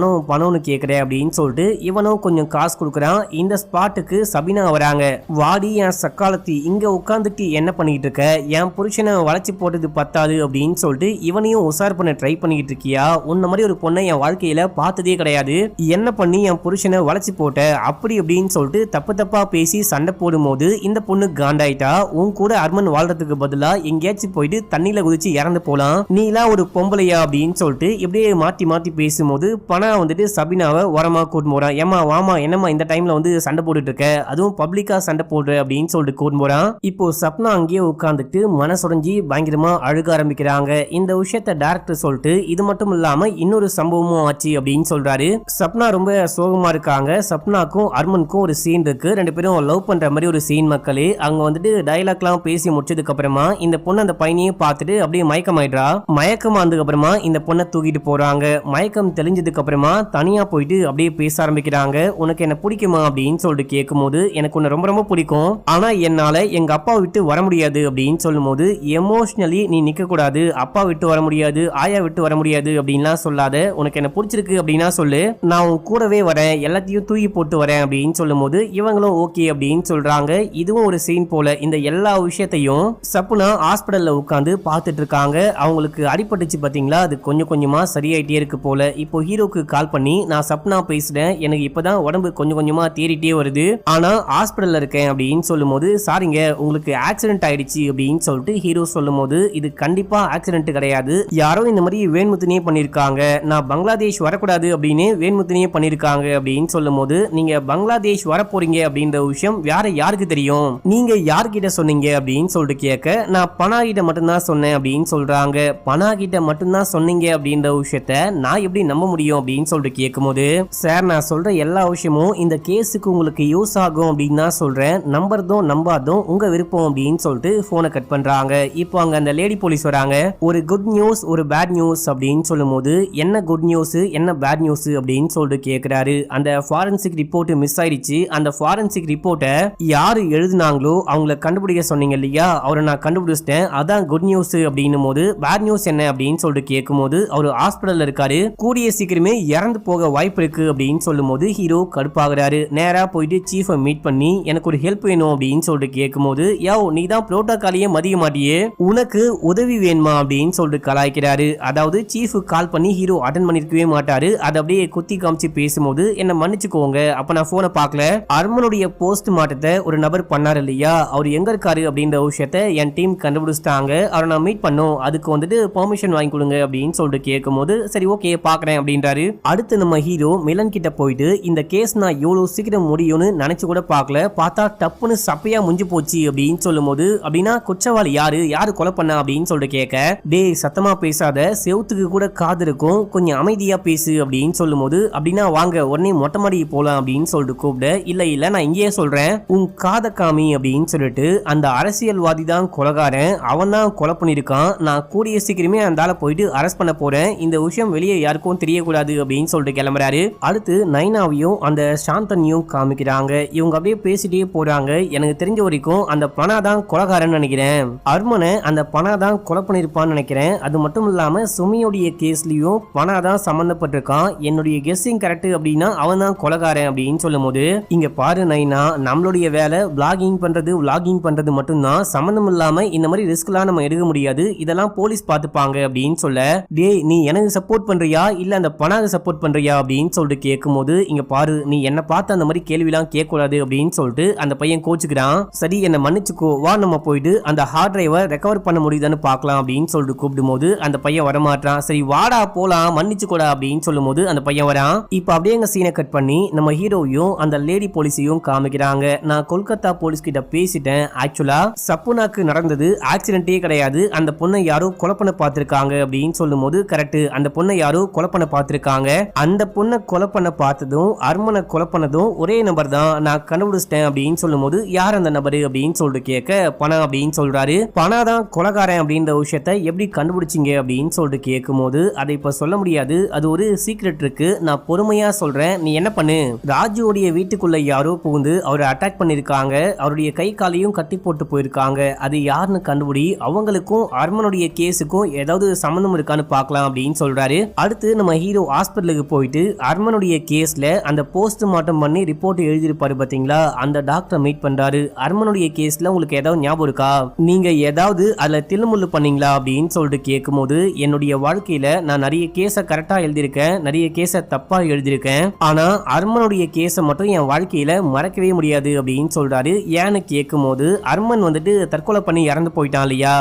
பணம்னு கேக்குற அப்படின்னு சொல்லிட்டு இவனும் கொஞ்சம் காசு கொடுக்குறான். இந்த ஸ்பாட்டுக்கு சபினா வராங்க. வாடி என் சக்காலத்தி, இங்க உட்காந்துட்டு என்ன பண்ணிட்டு இருக்க, என் புருஷனை வளைச்சு போட்டது பத்தாது அப்படின்னு சொல்லிட்டு இவனையும் உசார் பண்ண ட்ரை பண்ணிட்டு இருக்கியா, உன்ன மாதிரி ஒரு பொண்ணை என் வாழ்க்கையில பார்த்ததே கிடையாது, என்ன பண்ணி என் புருஷனை வளைச்சு போட்ட அப்படி அப்படின்னு சொல்லிட்டு தப்பா பேசி சண்டை போடும் போது இந்த பொண்ணு காண்டாயிட்டா, உன் கூட அர்மன் வாழ்றதுக்கு பதிலா எங்கேயாச்சும் போயிட்டு தண்ணியில குதிச்சு இறந்து போலாம், நீலாம் ஒரு பொம்பளையா அப்படின்னு சொல்லிட்டு இப்படியே மாத்தி பேசும்போது பணா வந்துட்டு சபினாவை ஓரமா கூட்டு போறான். ஏமா வாமா, என்னம்மா இந்த டைம்ல வந்து சண்டை போட்டுட்டு இருக்க, அதுவும் பப்ளிக்கா சண்டை போடுற அப்படின்னு சொல்லிட்டு கூட்டு போறான். இப்போ சப்னா அங்கேயே உட்காந்துட்டு மனசுடைஞ்சி பயங்கரமா அழுக ஆரம்பிக்கிறாங்க. இந்த விஷயத்த டைரக்டர் சொல்லிட்டு இது மட்டும் இல்லாம இன்னொரு சம்பவமும் ஆச்சு அப்படின்னு சொல்றாரு. சப்னா ரொம்ப சோகமா இருக்காங்க. சப்னாக்கும் அர்மனுக்கும் ஒரு சீன் இருக்கு, 2 பேரும் லவ் பண்ற மாதிரி ஒரு சீன் மக்களே. அங்க வந்துட்டு டைலாக்லாம் பேசி முடிச்சதுக்கு அப்புறமா இந்த பொண்ணு அந்த பையனையும் பார்த்துட்டு அப்படியே மயக்கமாயிடுறா. மயக்கம் ஆனதுக்கு அப்புறமா இந்த பொண்ணை தூக்கிட்டு போறாங்க. மயக்கம் தெளிஞ்சதுக்கு அப்புறமா தனியா போயிட்டு அப்படியே பேச ஆரம்பிக்கிறாங்க. உனக்கு என்ன பிடிக்குமா அப்படின்னு சொல்லிட்டு கேட்கும் போது எனக்கு உன்னை ரொம்ப ரொம்ப பிடிக்கும், ஆனா என்னால எங்க அப்பா விட்டு வர முடியாது அப்படின்னு சொல்லும் போது எமோஷனலி நீ நிக்க கூடாது, அப்பா விட்டு வர முடியாது, ஆயா விட்டு வர முடியாது அப்படின்லாம் சொல்லாத, உனக்கு என்ன பிடிச்சிருக்கு அப்படின்னா சொல்லு, நான் உன் கூடவே வரேன், எல்லாத்தையும் தூக்கி போட்டு வரேன் அப்படின்னு சொல்லும் போது இவங்களும் ஓகே அப்படின்னு சொல்றாங்க. இதுவும் ஒரு சீன் போல. இந்த எல்லா விஷயத்தையும் சப்புனா ஹாஸ்பிடல்ல உட்காந்து பார்த்துட்டு இருக்காங்க. அவங்களுக்கு அடிபட்டுச்சு பாத்தீங்களா, அது கொஞ்சம் கொஞ்சமா சரியாயிட்டே இருக்கு போல. இப்போ ஹீரோக்கு கால் பண்ணி நான் சப்னா பேசுறேன், எனக்கு இப்பதான் உடம்பு கொஞ்சம் கொஞ்சமா தேறிட்டே வருது, ஆனா ஹாஸ்பிடல்ல இருக்கேன் அப்படின்னு சொல்லும் போது, சாரிங்க உங்களுக்கு ஆக்சிடென்ட் ஆயிடுச்சு அப்படின்னு சொல்லிட்டு ஹீரோ சொல்லும் போது, இது கண்டிப்பா ஆக்சிடென்ட் கிடையாது, யாரோ இந்த மாதிரி வேண்முத்தினே பண்ணிருக்காங்க, நான் பங்களாதேஷ் வரக்கூடாது அப்படின்னு வேண்முத்தினே பண்ணிருக்காங்க அப்படின்னு சொல்லும் போது, நீங்க பங்களாதேஷ் வர போறீங்க அப்படின்ற விஷயம் யாருக்கு தெரியும், நீங்க யார்கிட்ட சொன்னீங்க அப்படின்னு சொல்லிட்டு கேட்க, நான் பனா கிட்ட மட்டும்தான் சொன்னேன் அப்படின்னு சொல்றாங்க. பனா கிட்ட மட்டும்தான் சொன்னீங்க அப்படின்ற விஷயத்த நான் எப்படி நம்ப முடியும் அப்படின்னு சொல்லிட்டு கேட்கும் போது, சார் நான் சொல்ற எல்லா விஷயமும் இந்த கேஸுக்கு உங்களுக்கு யூஸ் ஆகும் அப்படின்னு தான் சொல்றேன், நம்புறதும் நம்பாதும் உங்க விருப்பம் அப்படின்னு சொல்லிட்டு போனை கட் பண்றாங்க. இப்போ அங்க அந்த லேடி போலீஸ் வராங்க. ஒரு குட் நியூஸ் ஒரு பேட் நியூஸ் அப்படின்னு சொல்லும் போது, என்ன குட் நியூஸ் என்ன பேட் நியூஸ் அப்படின்னு சொல்லிட்டு கேட்கிறாரு. அந்த ஃபாரன்சிக் ரிப்போர்ட் மிஸ் ஆயிடுச்சு, அந்த ஃபாரன்சிக் ரிப்போர்ட்டை யாரு எழுதுனாங்களோ அவங்கள கண்டுபிடிக்க சொன்னீங்க இல்லையா, அவரை நான் கண்டுபிடிச்சிட்டேன், அதான் குட் நியூஸ் அப்படின்னும் போது, பேட் நியூஸ் என்ன அப்படின்னு சொல்லிட்டு கேட்கும் போது, அவர் ஹாஸ்பிடல்ல இருக்காரு, கூடிய சீக்கிரமே இறந்து போக வாய்ப்பு இருக்கு அப்படின்னு சொல்லும் போது ஹீரோ கடுப்பாகிறாரு. நேரா போயிட்டு சீஃபை மீட் பண்ணி எனக்கு ஒரு ஹெல்ப் வேணும் அப்படின்னு சொல்லிட்டு கேட்கும் போது, யோ நீ தான் புரோட்டோகாலையே மதிய மாட்டியே, உனக்கு உதவி வேணுமா அப்படின்னு சொல்லிட்டு கலாய்க்கிறாரு. அதாவது சீஃப் கால் பண்ணி ஹீரோ அட்டன் பண்ணிருக்கவே மாட்டாரு, அதை அப்படியே குத்தி காமிச்சு பேசும்போது என்ன மன்னிச்சுக்கோங்க, அப்ப நான் போனை பார்க்கல, அர்மனுடைய போஸ்ட் மார்ட்டத்தை ஒரு நபர் பண்ணாரு இல்லையா, அவர் எங்க இருக்காரு அப்படின்ற விஷயத்த என் டீம் கண்டுபிடிச்சிட்டாங்க, அவரை நான் மீட் பண்ணோம், அதுக்கு வந்துட்டு பெர்மிஷன் வாங்கி கொடுங்க அப்படின்னு சொல்லிட்டு கேட்கும் போது, சரி ஓகே பாக்குறேன் அப்படின்றாரு. அடுத்து நம்ம ஹீரோ மிலன் கிட்ட போயிட்டு இந்த கேஸ் நான் எவ்வளவு சீக்கிரம் முடியும்னு நினைச்சு கூட பார்க்கல, பார்த்தா டப்புன்னு சப்பையா முடிஞ்சு போச்சு அப்படின்னு சொல்லும் போது, அப்படின்னா குற்றவாளி யாரு கொலை பண்ணா அப்படின்னு சொல்லிட்டு கேட்க, டேய் சத்தமா பேசாத, செவுத்துக்கு கூட காது இருக்கும், கொஞ்சம் அமைதியா பேசு அப்படின்னு சொல்லும் போது, அப்படின்னா வாங்க உடனே மொட்டை மாடி போலாம் அப்படின்னு சொல்லிட்டு கூப்பிட, இல்ல நான் இங்கேயே சொல்றேன், உன் காத காமி அப்படின்னு சொல்லிட்டு, அந்த அரசியல்வாதி தான் கொலைகாரன், அவன் தான் கொலை பண்ணிருக்கான், நான் கூடிய சீக்கிரமே அந்த ஆளை போயிட்டு அரெஸ்ட் பண்ண போறேன், இந்த விஷயம் வெளியே யாருக்கும் தெரியக்கூடாது அப்படின்னு சொல்லிட்டு கிளம்புறாரு. அடுத்து நைனாவையும் அந்த சாந்தனையும் காமிக்கிறாங்க. இவங்க அப்படியே பேசிட்டே போறாங்க. எனக்கு தெரிஞ்ச வரைக்கும் அந்த பனா தான் கொலைகாரன் நினைக்கிறேன், அர்மனை அந்த பனா தான் கொலை பண்ணிருப்பான்னு நினைக்கிறேன், அது மட்டும் இல்லாம சுமியோடைய கேஸ்லயும் பனா தான் சம்பந்தப்பட்டிருக்கான், என்னுடைய கெஸ்ஸிங் கரெக்ட் அப்படின்னா அவன் தான் கொலைகாரன் அப்படின்னு சொல்லும் போது, இங்க பாரு நைனா, நம்மளுடைய வேலை விளாகிங் பண்றது மட்டும்தான், சம்பந்தம் மட்டும் இல்லாம இந்த மாதிரி ரிஸ்க்லாம் நம்ம எடுக்க முடியாது, இதெல்லாம் போலீஸ் பார்த்துப்பாங்க அப்படின்னு சொல்ல, டேய் நீ எனக்கு சப்போர்ட் பண்றியா இல்ல அந்த பணாக சப்போர்ட் பண்றியா அப்படின்னு சொல்லிட்டு கேட்கும்போது, இங்க பாரு நீ என்ன பார்த்து அந்த மாதிரி கேள்விலாம் கேட்கக்கூடாது அப்படின்னு சொல்லிட்டு அந்த பையன் கோச்சுக்கிறான். சரி என்ன மன்னிச்சுக்கோ, வா நம்ம போயிட்டு அந்த ஹார்ட் டிரைவை ரெக்கவர் பண்ண முடியுதான்னு பார்க்கலாம் அப்படின்னு சொல்லிட்டு கூப்பிடும் போது அந்த பையன் வரமாட்டான். சரி வாடா போலாம் மன்னிச்சுக்கோடா அப்படின்னு சொல்லும் போது அந்த பையன் வரான். இப்ப அப்படியே எங்க சீனை கட் பண்ணி நம்ம ஹீரோவையும் அந்த லேடி போலீஸையும் காமிக்கிறாங்க. நான் கொல்கத்தா போலீஸ் கிட்ட பேசிட்டேன். ஆக்சுவலா சப்புனாக்கு நடந்தது ஆக்சிடென்ட்டே கிடையாது, அந்த பொண்ணை யாரோ கொலை பண்ண பார்த்திருக்காங்க அப்படின்னு சொல்லும் போது, கரெக்ட் அந்த பொண்ணை யாரோ கொலை பண்ண பார்த்திருக்காங்க, அந்த பொண்ணை கொலை பண்ண பார்த்ததும் அர்மனை கொலை பண்ணதும் ஒரே நபர் தான், நான் கண்டுபிடிச்சிட்டேன் அப்படின்னு சொல்லும் போது, யார் அந்த நபரு அப்படின்னு சொல்லிட்டு கேட்க, பணா அப்படின்னு சொல்றாரு. பணா தான் கொலைகாரன் அப்படின்ற விஷயத்த எப்படி கண்டுபிடிச்சிங்க அப்படின்னு சொல்லிட்டு கேட்கும் போது, அதை இப்ப சொல்ல முடியாது, அது ஒரு சீக்ரெட் இருக்கு, நான் பொறுமையா சொல்றேன், நீ என்ன பண்ணு, ராஜுவோடைய வீட்டுக்குள்ள யாரோ புகுந்து அவரை அட்டாக் பண்ணிருக்காங்க, அவருடைய கை காலையும் கட்டி போட்டு போயிருக்காங்க, அது யாருன்னு கண்டுபிடி, அவங்களுக்கும் அர்மனுடைய கேஸுக்கும் ஏதாவது சம்பந்தம் இருக்கான்னு பார்க்கலாம் அப்படின்னு சொல்றாரு. அடுத்து நம்ம ஹீரோ ஹாஸ்பிட்டலுக்கு போயிட்டு அர்மனுடைய கேஸ்ல அந்த போஸ்ட் மார்ட்டம் பண்ணி ரிப்போர்ட் எழுதிருப்பாரு பாத்தீங்களா, அந்த டாக்டரை மீட் பண்றாரு. அர்மனுடைய கேஸ்ல உங்களுக்கு ஏதாவது ஞாபகம் இருக்கா, நீங்க ஏதாவது அதுல தில்லுமுள்ளு பண்ணீங்களா அப்படின்னு சொல்லிட்டு கேட்கும் போது, என்னுடைய வாழ்க்கையில நான் நிறைய கேஸ கரெக்டா எழுதியிருக்கேன், நிறைய கேஸ தப்பா எழுதியிருக்கேன், ஆனா அர்மனுடைய கேஸ மட்டும் என் வாழ்க்கையில மறக்கவே முடியாது அப்படின்னு சொல்றாரு. ஏன்னு கேட்கும் போது, அர்மன் வந்துட்டு தற்கொலை பண்ணி இறந்து போயிட்டான் இல்லையா,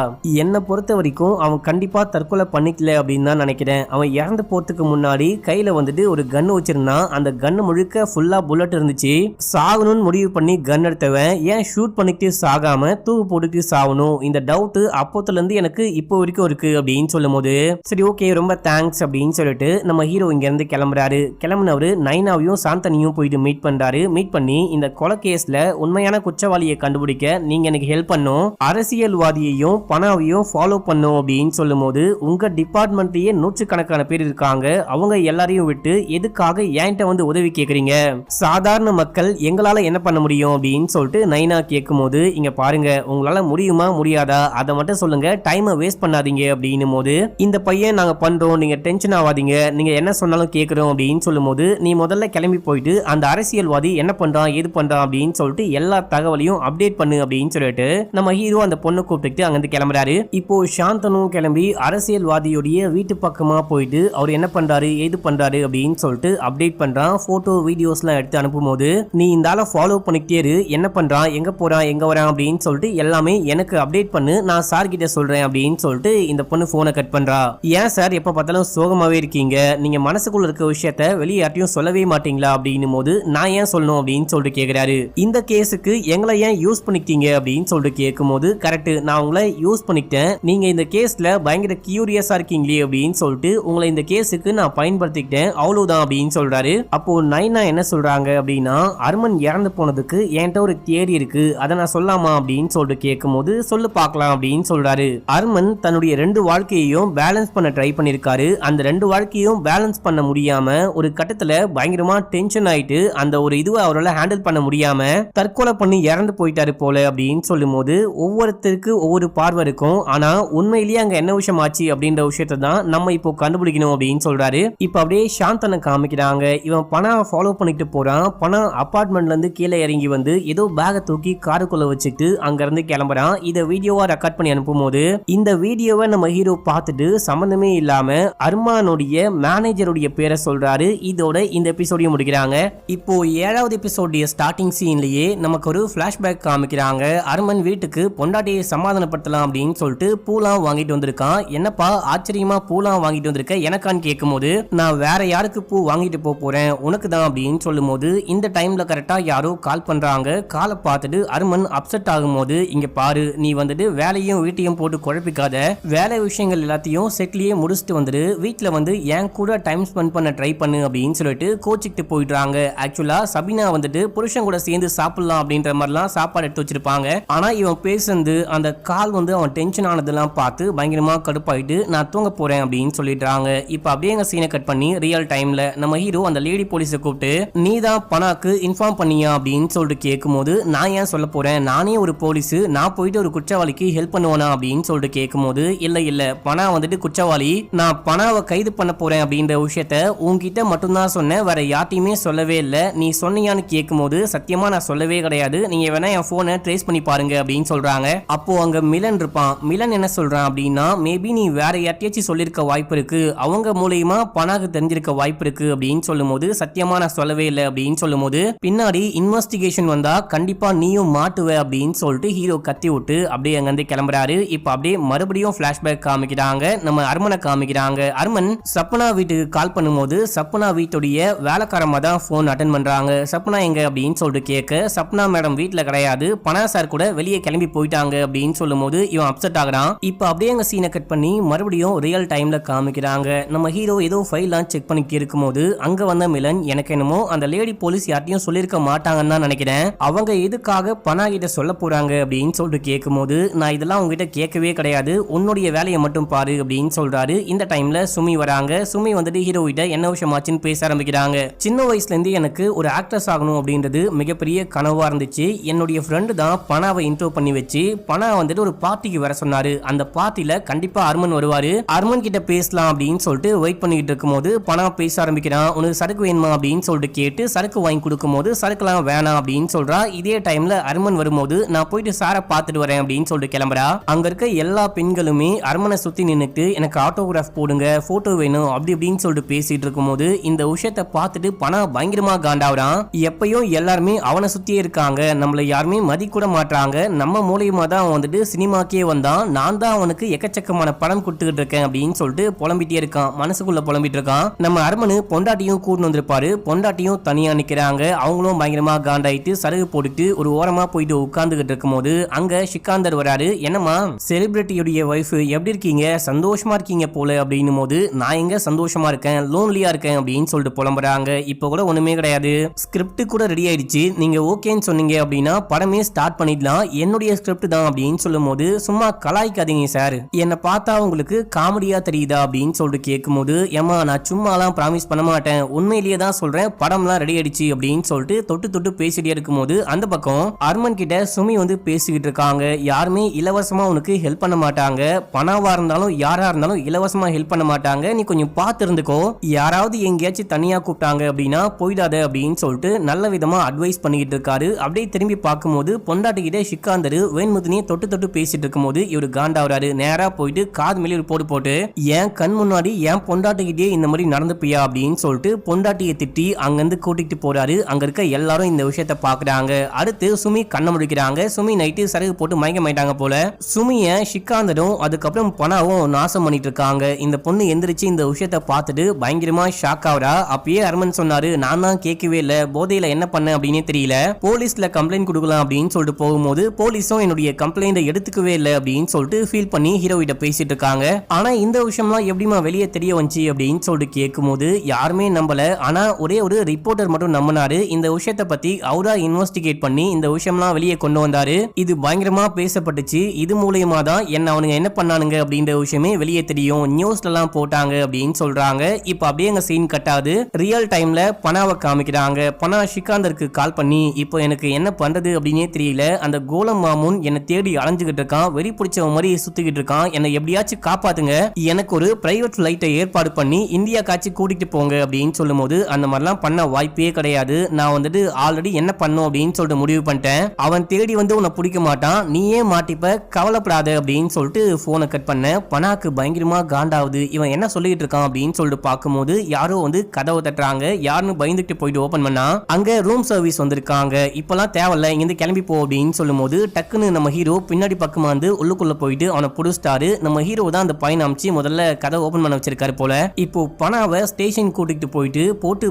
என்னை பொறுத்த வரைக்கும் அவன் கண்டிப்பா தற்கொலை பண்ணிக்கல அப்படின்னு தான் நினைக்கிறேன். அவன் இறந்து போறதுக்கு முன்னாடி கையில வந்துட்டு ஒரு கன் வச்சிருந்தான், அந்த கன் முழுக்க ஃபுல்லா புல்லட் இருந்துச்சு, சாகணும்னு முடிவு பண்ணி கன் எடுத்தவன் ஏன் ஷூட் பண்ணிட்டு சாகாம தூக்கு போட்டுட்டு சாகணும், இந்த டவுட் அப்போத்துல இருந்து எனக்கு இப்போ வரைக்கும் இருக்கு அப்படின்னு சொல்லும் போது, சரி ஓகே ரொம்ப தேங்க்ஸ் அப்படின்னு சொல்லிட்டு நம்ம ஹீரோ இங்க இருந்து கிளம்புறாரு. கிளம்புனவரு நைனாவையும் சாந்தனியும் போயிட்டு மீட் பண்றாரு. மீட் பண்ணி இந்த கொலை கேஸ்ல உண்மையான குற்றவாளியை கண்டுபிடிக்க நீங்க எனக்கு ஹெல்ப் பண்ணும், அரசியல்வாதியையும் பணாவையும் ஃபாலோ பண்ணும் அப்படின்னு சொல்லும் போது, உங்க டிபார்ட்மெண்ட்லயே நூற்றுக்கணக்கான பேர் இருக்காங்க, அவங்க எல்லாரையும் விட்டு எதுக்காக என்கிட்ட வந்து உதவி கேக்குறீங்க, சாதாரண மக்கள் எங்களால என்ன பண்ண முடியும் அப்படின்னு சொல்லிட்டு நைனா கேட்கும் போது, இங்க பாருங்க உங்களால முடியுமா முடியாதா அதை மட்டும் சொல்லுங்க, டைமை வேஸ்ட் பண்ணாதீங்க அப்படின்னும் போது, இந்த பையன் நாங்க பண்றோம் நீங்க டென்ஷன் ஆகாதீங்க, நீங்க என்ன சொன்னாலும் கேட்கிறோம் அப்படின்னு சொல்லும் போது, நீ முதல்ல கிளம்பி போயிட்டு அந்த அரசியல்வாதி என்ன பண்றான் ஏது பண்றான் அப்படின்னு சொல்லிட்டு எல்லா தகவலையும் அப்டேட் பண்ணு அப்படின்னு சொல்லிட்டு நம்ம ஹீரோ அந்த பொண்ணை கூப்பிட்டு அங்கிருந்து கிளம்புறாரு. இப்போ சாந்தனும் கிளம்பி அரசியல்வாதியுடைய வீட்டு பக்கமா போயிட்டு அவர் என்ன பண்றாரு ஏது பண்றாரு அப்படின்னு சொல்லிட்டு அப்டேட் பண்றான். போட்டோ வீடியோஸ் எல்லாம் எடுத்து அனுப்பும் போது, நீ இந்த ஆளை ஃபாலோ பண்ணிக்கிட்டே இரு, என்ன பண்றான் எங்க போறான் எங்க வரான் அப்படின்னு சொல்லிட்டு எல்லாமே எனக்கு அப்டேட் பண்ணு, நான் சார் கிட்ட சொல்றேன் அப்படின்னு சொல்லிட்டு இந்த பொண்ணு போனை கட் பண்றா. ஏன் சார் எப்ப பார்த்தாலும் சோகமாவே இருக்கீங்க, நீங்க மனசுக்குள்ள இருக்க விஷயத்த வெளியே யார்ட்டையும் சொல்லவே மாட்டீங்களா அப்படின்னும் போது, நான் ஏன் சொல்லணும் அப்படின்னு சொல்லிட்டு கேக்குறாரு. இந்த கேஸுக்கு எங்களை ஏன் யூஸ் பண்ணிக்கிட்டீங்க அப்படின்னு சொல்லிட்டு கேட்கும் போது, கரெக்ட் நான் உங்களை யூஸ் பண்ணிக்கிட்டேன், நீங்க இந்த கேஸ்ல பயங்கர கியூரியஸா இருக்கீங்களே அப்படின்னு சொல்லிட்டு உங்களை இந்த கேஸுக்கு நான் பயன்படுத்திக்கிட்டேன், அவ்வளவுதான் அப்படின்னு சொல்றாரு. அப்போ நைனா என்ன சொல்றாங்க அப்படின்னா, அர்மன் இறந்து போனதுக்கு என்கிட்ட ஒரு தியரி இருக்கு, அதை நான் சொல்லாமா அப்படின்னு சொல்லிட்டு கேட்கும் போது, சொல்லு பார்க்கலாம் அப்படின்னு சொல்றாரு. அர்மன் தன்னுடைய ரெண்டு வாழ்க்கையையும் பேலன்ஸ் பண்ண ட்ரை பண்ணிருக்காரு, அந்த ரெண்டு வாழ்க்கையும் பேலன்ஸ் பண்ண முடியாம ஒரு கட்டத்துல பயங்கரமா டென்ஷன் ஆயிட்டு அந்த ஒரு இதுவை அவரால் ஹேண்டில் பண்ண முடியாம தற்கொலை பண்ணி இறந்து போயிட்டாரு போல அப்படின்னு சொல்லும் போது, ஒவ்வொருத்தருக்கு ஒவ்வொரு பார்வை இருக்கும், ஆனா உண்மையிலேயே அங்க என்ன விஷயம் ஆச்சு அப்படின்ற விஷயத்தை தான் நம்ம இப்போ கண்டுபிடிக்கணும் அப்படின்னு சொல்றாரு. இப்ப அப்படியே சாந்தனை காமிக்கிறாங்க. இவன் பணம் ஃபாலோ பண்ணிட்டு போறான், பணம் அபார்ட்மெண்ட்ல இருந்து கீழே இறங்கி வந்து ஏதோ பேகை தூக்கி காருக்குள்ள வச்சுட்டு அங்க இருந்து கிளம்புறான். இத வீடியோவா ரெக்கார்ட் பண்ணி அனுப்பும் போது, இந்த வீடியோவை நம்ம ஹீரோ பார்த்துட்டு சம்பந்தமே இல்லாம அர்மானுடைய மேனேஜருடைய பேரை சொல்றாரு. இதோட இந்த எபிசோடையும் முடிக்கிறாங்க. இப்போ 7வது எபிசோடைய ஸ்டார்டிங் சீன்லயே நமக்கு ஒரு பிளாஷ்பேக் காமிக்கிறாங்க. அர்மன் வீட்டுக்கு பொண்டாட்டியை சமாதானப்படுத்தலாம் அப்படின்னு சொல்லிட்டு பூலாம் வாங்கிட்டு வந்திருக்கான். என்னப்பா ஆச்சரியமா பூலாம் வாங்கிட்டு வந்திருக்க எனக்கான்னு கேட்கும் போது, நான் வேற யாருக்கு பூ வாங்கிட்டு போறேன் உனக்கு தான் அப்படின்னு சொல்லும் போது, இந்த டைம்ல கரெக்டா யாரோ கால் பண்றாங்க. காலை பார்த்துட்டு அர்மன் அப்செட் ஆகும் போது, இங்க பாரு நீ வந்துட்டு வேலையும் வீட்டையும் போட்டு குழப்பிக்காத, வேலை விஷயங்கள் எல்லாத்தையும் செட்லயே முடிச்சுட்டு வந்துட்டு வீட்டுல வந்து என் கூட டைம் ஸ்பெண்ட் பண்ண ட்ரை பண்ணு அப்படின்னு சொல்லிட்டு கோச்சிக்கிட்டு போயிடுறாங்க. ஆக்சுவலா சபினா வந்துட்டு புருஷன் கூட சேர்ந்து சாப்பிடலாம் அப்படின்ற மாதிரிலாம் சாப்பாடு எடுத்து வச்சிருப்பாங்க. ஆனா இவன் பேசுறது அந்த கால் வந்து அவன் டென்ஷன் ஆனதெல்லாம் பார்த்து பயங்கரமா கடுப்பாயிட்டு நான் தூங்க போறேன் அப்படின்னு சொல்லிடுறாங்க. இப்ப அப்படியே எங்க சீனை கட் பண்ணி ரியல் டைம்ல நம்ம ஹீரோ அந்த லேடி போலீஸை கூப்பிட்டு, நீ தான் பணாக்கு இன்ஃபார்ம் பண்ணியா அப்படின்னு சொல்லிட்டு கேட்கும் போது, நான் ஏன் சொல்ல போறேன், நானே ஒரு போலீஸ், நான் போயிட்டு ஒரு குற்றவாளிக்கு ஹெல்ப் பண்ணுவேனா அப்படின்னு சொல்லிட்டு கேட்கும் போது, இல்ல பணா வந்துட்டு குற்றவாளி, நான் பணாவை கைது பண்ண போறேன் அப்படின்ற விஷயத்த உன்கிட்ட மட்டும்தான் சொன்னேன், வேற யார்ட்டையுமே சொல்லவே இல்லை, நீ சொன்னியான்னு கேட்கும் போது, சத்தியமா நான் சொல்லவே கிடையாது, நீங்க வேணா என் போனை ட்ரேஸ் பண்ணி பாருங்க அப்படின்னு சொல்றாங்க. சொல்றாங்க. அப்போ அங்க மிலன் இருப்பான். மிலன் என்ன சொல்றான் அப்படின்னா, மேபி நீ வேற யார்ட்டையாச்சும் சொல்லிருக்க வாய்ப்பு இருக்கு, அவங்க மூலியமா பனாக்கு தெரிஞ்சிருக்க வாய்ப்பு இருக்கு அப்படின்னு சொல்லும்போது, சத்தியமா நான் சொல்லவே இல்லை அப்படின்னு சொல்லும்போது, பின்னாடி இன்வெஸ்டிகேஷன் வந்தா கண்டிப்பா நீயும் மாட்டுவ அப்படின்னு சொல்லிட்டு ஹீரோ கத்தி விட்டு அப்படியே அங்க இருந்து கிளம்புறாரு. இப்ப அப்படியே மறுபடியும் பிளாஷ்பேக் காமிக்கிறாங்க. நம்ம அர்மனை காமிக்கிறாங்க. அர்மன் சப்னா வீட்டுக்கு கால் பண்ணும்போது சப்னா வீட்டுடைய வேலைக்காரமா தான் போன் அட்டென்ட் பண்றாங்க. சப்னா எங்க அப்படின்னு சொல்லிட்டு கேட்க, சப்னா மேடம் வீட்டுல கிடையாது, பனா சார் கூட வெளியே கிளம்பி போயிட்டாங்க அப்படின்னு சொல்லும்போது இவன் அப்செட் ஆகுறான். இப்ப அப்படியே அங்க சீனை கட் பண்ணி மறுபடியும் ரியல் டைம்ல காமிக்கிறாங்க. நம்ம ஹீரோ ஏதோ ஃபைல்லாம் செக் பண்ணிட்டு இருக்கும்போது அங்க வந்த மிலன், எனக்கு என்னமோ அந்த லேடி போலீஸ் யார்ட்டையும் சொல்லிருக்க மாட்டாங்கன்னு தான் நினைக்கிறேன், அவங்க எதுக்காக பனா கிட்ட சொல்ல போறாங்க அப்படின்னு சொல்லிட்டு கேட்கும்போது, நான் இதெல்லாம் உங்ககிட்ட கேட்கவே கிடையாது, உன்னுடைய வேலையை மட்டும் பாரு அப்படின்னு சொல்றாரு. இந்த டைம்ல சுமி வராங்க. சுமி வந்துட்டு ஹீரோ கிட்ட என்ன விஷயமாச்சுன்னு பேச ஆரம்பிக்கிறாங்க. சின்ன வயசுல இருந்து எனக்கு ஒரு ஆக்ட்ரஸ் ஆகணும் அப்படின்றது மிகப்பெரிய கனவா இருந்துச்சு. என்னுடைய ஃப்ரெண்டு தான் பனாவை இன்ட்ரோ பண்ணி வச்சு பனா வந்துட்டு ஒரு பார்ட்டிக்கு வர சொன்னாரு. அந்த பார்ட்டில கண்டிப்பா அர்மன் வருவாரு, அர்மன் கிட்ட பேசலாம் அப்படின்னு சொல்லிட்டு வெயிட் பண்ணிட்டு இருக்கும்போது பனா பேச ஆரம்பிக்கிறான். உனக்கு சரக்கு வேணுமா அப்படின்னு சொல்லிட்டு கேட்டு சரக்கு வாங்கி கொடுக்கும்போது சரக்குலாம் வேணாம் அப்படின்னு சொல்றா. இதே டைம்ல அர்மன் வரும்போது நான் போயிட்டு சாரை பார்த்துட்டு வரேன் அப்படின்னு சொல்லிட்டு கிளம்புறா. அங்க இருக்க எல்லா பெண்களுமே அர்மனை சுத்தி நின்னுட்டு எனக்கு ஆட்டோகிராஃப் போடுங்க, போட்டோ வேணும் அப்படி இப்படின்னு சொல்லிட்டு பேசிட்டு இருக்கும்போது இந்த விஷயத்தை பார்த்துட்டு பனா பயங்கரமா காண்டாவறான். எப்பயும் எல்லாருமே அவனை சுத்தியே இருக்காங்க, நம்மள யாருமே மதிக்கூட மாட்டாங்க, நம்ம மூலியமா தான் அவன் வந்துட்டு சினிமாக்கே வந்தான், நான் தான் அவனுக்கு எக்கச்சக்கமான படம் கொடுத்துக்கிட்டு இருக்கேன் அப்படின்னு சொல்லிட்டு புலம்பிட்டே இருக்கான். மனசுக்குள்ள புலம்பிட்டு இருக்கான். நம்ம அர்மனு பொண்டாட்டியும் கூட்டு வந்திருப்பாரு. பொண்டாட்டியும் தனியா நிக்கிறாங்க. அவங்களும் பயங்கரமா காண்டாயிட்டு சரகு போட்டுட்டு ஒரு ஓரமா போயிட்டு உட்கார்ந்துகிட்டு இருக்கும்போது அங்க சிக்காந்தர் வராரு. என்னமா செலிபிரிட்டியுடைய வைஃப் எப்படி இருக்கீங்க, சந்தோஷமா இருக்கீங்க போல அப்படின்னும் போது, நான் எங்க சந்தோஷமா இருக்கேன், லோன்லியா இருக்கேன் அப்படின்னு சொல்லிட்டு புலம்புறாங்க. இப்ப கூட ஒண்ணுமே கிடையாது, ஸ்கிரிப்ட் கூட ரெடி ஆயிடுச்சு, நீங்க ஓகேன்னு சொன்னீங்க அப்படின்னா படமே ஸ்டார்ட் பண்ணிடலாம், என்னுடைய ஸ்கிரிப்ட் தான் அப்படின்னு சொல்லும் போது, சும்மா கலாய்க்காதீங்க சார், என்ன பார்த்தா உங்களுக்கு காமெடியா தெரியுதா அப்படின்னு சொல்லிட்டு கேட்கும்போது, ஏமா நான் சும்மாலாம் ப்ராமிஸ் பண்ண மாட்டேன், உண்மையிலேயே தான் சொல்றேன், படம்லாம் ரெடி ஆயிடுச்சு அப்படின்னு சொல்லிட்டு தொட்டு தொட்டு பேசிட்டே இருக்கும்போது அந்த பக்கம் அர்மன் கிட்ட சுமி வந்து பேசிக்கிட்டு இருக்காங்க. யாருமே இலவசமா உனக்கு ஹெல்ப் பண்ண மாட்டாங்க, பணவா இருந்தாலும் யாரா இருந்தாலும் இலவசமா ஹெல்ப் பண்ண மாட்டாங்க, நீ கொஞ்சம் பார்த்து இருந்துக்கோ, யாராவது எங்கேயாச்சும் தனியா கூப்பிட்டாங்க அப்படின்னா போயிடாத அப்படின்னு சொல்லிட்டு நல்ல விதமா அட்வைஸ் பண்ணிக்கிட்டு இருக்காரு. அப்படியே திரும்பி பார்க்கும்போது பொண்டாட்டி கிட்ட சிக்காந்தரு வேண்முதினியை தொட்டு தொட்டு பேசிட்டு இருக்கும்போது இவரு காண்டாவறாரு. நேரா போயிட்டு காது மேலே ஒரு போட்டு போட்டு, என் கண் முன்னாடி என் பொண்டாட்டிக்கிட்டே இந்த மாதிரி நடந்துப்பியா அப்படின்னு சொல்லிட்டு பொண்டாட்டியை திட்டி அங்கிருந்து கூட்டிட்டு போறாரு. அங்க இருக்க எல்லாரும் இந்த விஷயத்த பாக்குறாங்க. அடுத்து சுமி கண்ண முடிக்கிறாங்க. சுமி நைட்டு சரகு போட்டு மயக்கமாயிட்டாங்க போல. சுமிய சிக்காந்தரும் அதுக்கப்புறம் பனாவும் நாசம் பண்ணிட்டு இருக்காங்க. இந்த பொண்ணு எந்திரிச்சு இந்த விஷயத்த பார்த்துட்டு பயங்கரமா ஷாக் ஆகுறா. அப்பயே அர்மன் சொன்னாரு, நான் தான் கேட்கவே இல்ல, போதையில என்ன பண்ண அப்படின்னு தெரியல, போலீஸ்ல கம்ப்ளைண்ட் கொடுக்கலாம் அப்படின்னு சொல்லிட்டு போகும்போது போலீஸும் என்னுடைய கம்ப்ளைண்ட் எடுத்துக்கவே இல்லை அப்படின்னு சொல்லிட்டு ஃபீல் பண்ணி ஹீரோ கிட்ட பேசிட்டு இருக்காங்க. ஆனா இந்த விஷயம்லாம் எப்படிமா வெளியே தெரிய வந்துச்சு அப்படின்னு சொல்லிட்டு கேட்கும்போது யாருமே நம்பல. ஆனா ஒரே ஒரு ரிப்போர்ட்டர் மட்டும் நம்பினாரு. இந்த விஷயத்தை பத்தி அவரா இன்வெஸ்டிகேட் பண்ணி இந்த விஷயம்லாம் வெளியே கொண்டு வந்தாரு. இது பயங்கரமா பேசப்பட்டுச்சு. இது மூலமா தான் என்ன அவனுங்க என்ன பண்ணானுங்க அப்படின்ற விஷயமே வெளியே தெரியும், நியூஸ்ல எல்லாம் போட்டாங்க அப்படின்னு சொல்றாங்க. இப்ப அப்படியே அங்க சீன் கட்டாது. ரியல் டைம்ல பனாவை காமிக்கிறாங்க. பனா சிக்காந்தருக்கு கால் பண்ணி, இப்போ எனக்கு என்ன பண்றது அப்படின்னே தெரியல, அந்த கோலம் மாமுன் என்னை தேடி அலைஞ்சுகிட்டு இருக்கான், வெறி பிடிச்ச மாதிரி சுத்திக்கிட்டு இருக்கான், என்னை எப்படியாச்சும் காப்பாத்துங்க, எனக்கு ஒரு பிரைவேட் ஃபிளைட்டை ஏற்பாடு பண்ணி இந்தியா காட்சி கூட்டிட்டு போங்க அப்படின்னு சொல்லும் போது, அந்த மாதிரிலாம் பண்ண வாய்ப்பே கிடையாது, நான் வந்துட்டு ஆல்ரெடி என்ன பண்ணும் அப்படின்னு சொல்லிட்டு முடிவு பண்ணிட்டேன், அவன் தேடி வந்து உன்னை பிடிக்க மாட்டான், நீயே மாட்டிப்ப, கவலைப்படாத அப்படின்னு சொல்லிட்டு போனை கட் பண்ண. பனாக்கு பயங்கரமா காண்டாவுது, இவன் என்ன சொல்லிட்டு இருக்கான் அப்படின்னு சொல்லிட்டு பார்க்கும்போது யாரோ வந்து கதவை தட்டுறாங்க. யாருன்னு பயந்துட்டு போயிட்டு ஓபன் பண்ணா அங்க ரூம் சர்வீஸ் வந்திருக்காங்க. இப்பெல்லாம் தேவையில்ல, இங்கிருந்து கிளம்பி போ அப்படின்னு சொல்லும் போது டக்குன்னு நம்ம ஹீரோ பின்னாடி பக்கமா வந்து உள்ளுக்குள்ள போயிட்டு அவனை புடிச்சிட்டாரு. நம்ம ஹீரோ தான் அந்த பையன் அமைச்சு முதல்ல கதை ஓபன் பண்ண வச்சிருக்காரு போல. இப்போ பனாவை ஸ்டேஷன் கூட்டிட்டு போயிட்டு போட்டு